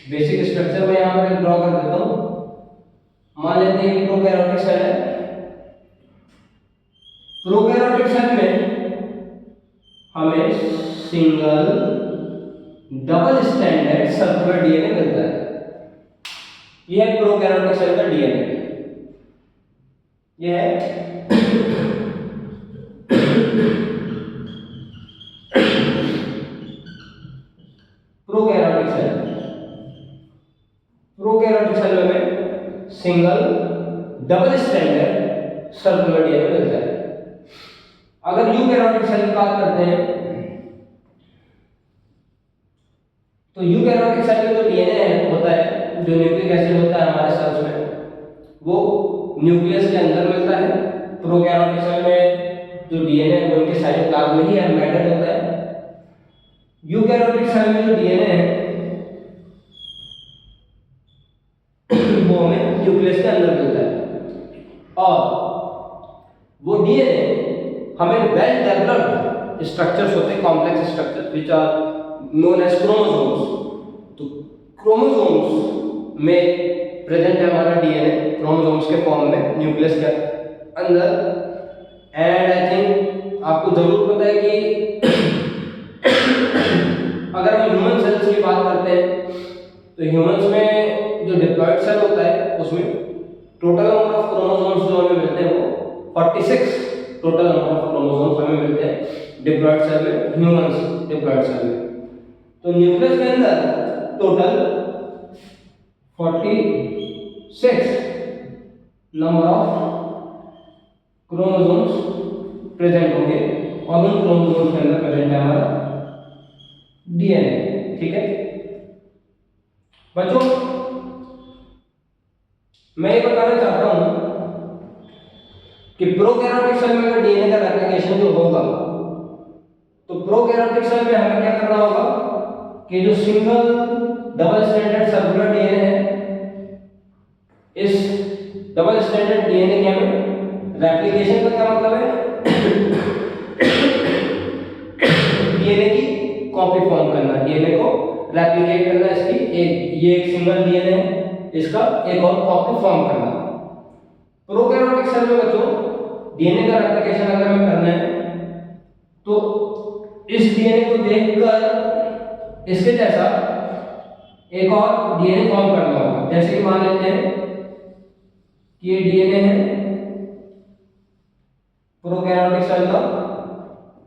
बेसिक स्ट्रक्चर में यहां पर ड्रॉ कर देता हूं। मान लेते हैं प्रोकैरियोटिक सेल है। प्रोकैरियोटिक सेल में हमें single double standard circular DNA मिलता है। यह है प्रोकैरियोटिक सेल का डीएनए। यह है प्रोकैरियोटिक सेल। प्रोकैरियोटिक सेल में single double standard circular DNA मिलता है। अगर यूकैरियोटिक सेल की बात करते हैं तो यूकैरियोटिक सेल में जो डीएनए होता है, जो न्यूक्लिक एसिड होता है हमारे सेल्स में, वो न्यूक्लियस के अंदर मिलता है। प्रोकैरियोटिक सेल में जो डीएनए है वो उनके साइटोप्लाज्म में ही एम्बेडेड होता है। यूकैरियोटिक सेल में जो डीएनए है वो हमें न्यूक्लियस के अंदर मिलता है और वो डीएनए हमें वेल डेवलप्ड स्ट्रक्चर्स होते हैं, complex structures which are known as chromosomes. तो क्रोमोसोम्स में प्रेजेंट है हमारा डीएनए क्रोमोसोम्स के फॉर्म में न्यूक्लियस के अंदर। एंड आई थिंक आपको जरूर पता है कि अगर हम ह्यूमन सेल्स की बात करते हैं तो ह्यूमंस में जो डिप्लॉयड सेल होता है उसमें टोटल नंबर ऑफ क्रोमोसोम्स जो हमें मिलते हैं वो 46 टोटल नंबर ऑफ क्रोमोसोम्स हमें मिलते हैं डिप्लॉयड सेल में, ह्यूमंस डिप्लॉयड सेल में। तो न्यूक्लियस के अंदर total 46 number of chromosomes present होंगे और उन क्रोमोसोम्स के अंदर प्रेजेंट है हमारा डीएनए। ठीक है बच्चों, मैं ये बताना चाहता हूं कि प्रोकैरियोटिक सेल में अगर डीएनए का रेप्लिकेशन जो होगा तो प्रोकैरियोटिक सेल में हमें क्या करना होगा कि जो single double stranded circular DNA है, इस डबल स्ट्रैंडेड डीएनए के हमें रेप्लिकेशन का क्या मतलब है डीएनए की कॉपी फॉर्म करना, डीएनए को रेप्लिकेट करना, इसकी ये एक सिंगल डीएनए है, इसका एक और कॉपी फॉर्म करना। प्रोकैरियोटिक सेल में बच्चों डीएनए का रेप्लिकेशन अगर हमें करना है तो इस डीएनए को देखकर इसके जैसा एक और डीएनए फॉर्म करना होगा। जैसे कि मान लेते हैं कि ये डीएनए है प्रोकैरियोटिक सेल का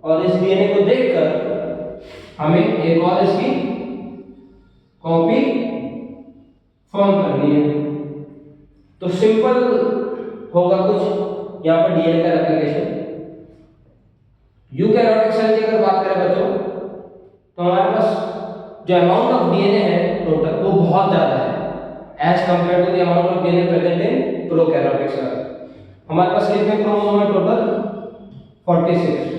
और इस डीएनए को देखकर हमें एक और इसकी कॉपी फॉर्म करनी है। तो सिंपल होगा कुछ यहाँ पर डीएनए का रेप्लिकेशन। यूकैरियोटिक सेल की अगर बात करें बच्चों तो हमारे पास जो अमाउंट ऑफ डीएनए है टोटल वो बहुत ज्यादा है as compare to the amount of DNA present in prokaryotic cell. हमारे पास कितने क्रोमोसोम है टोटल 46।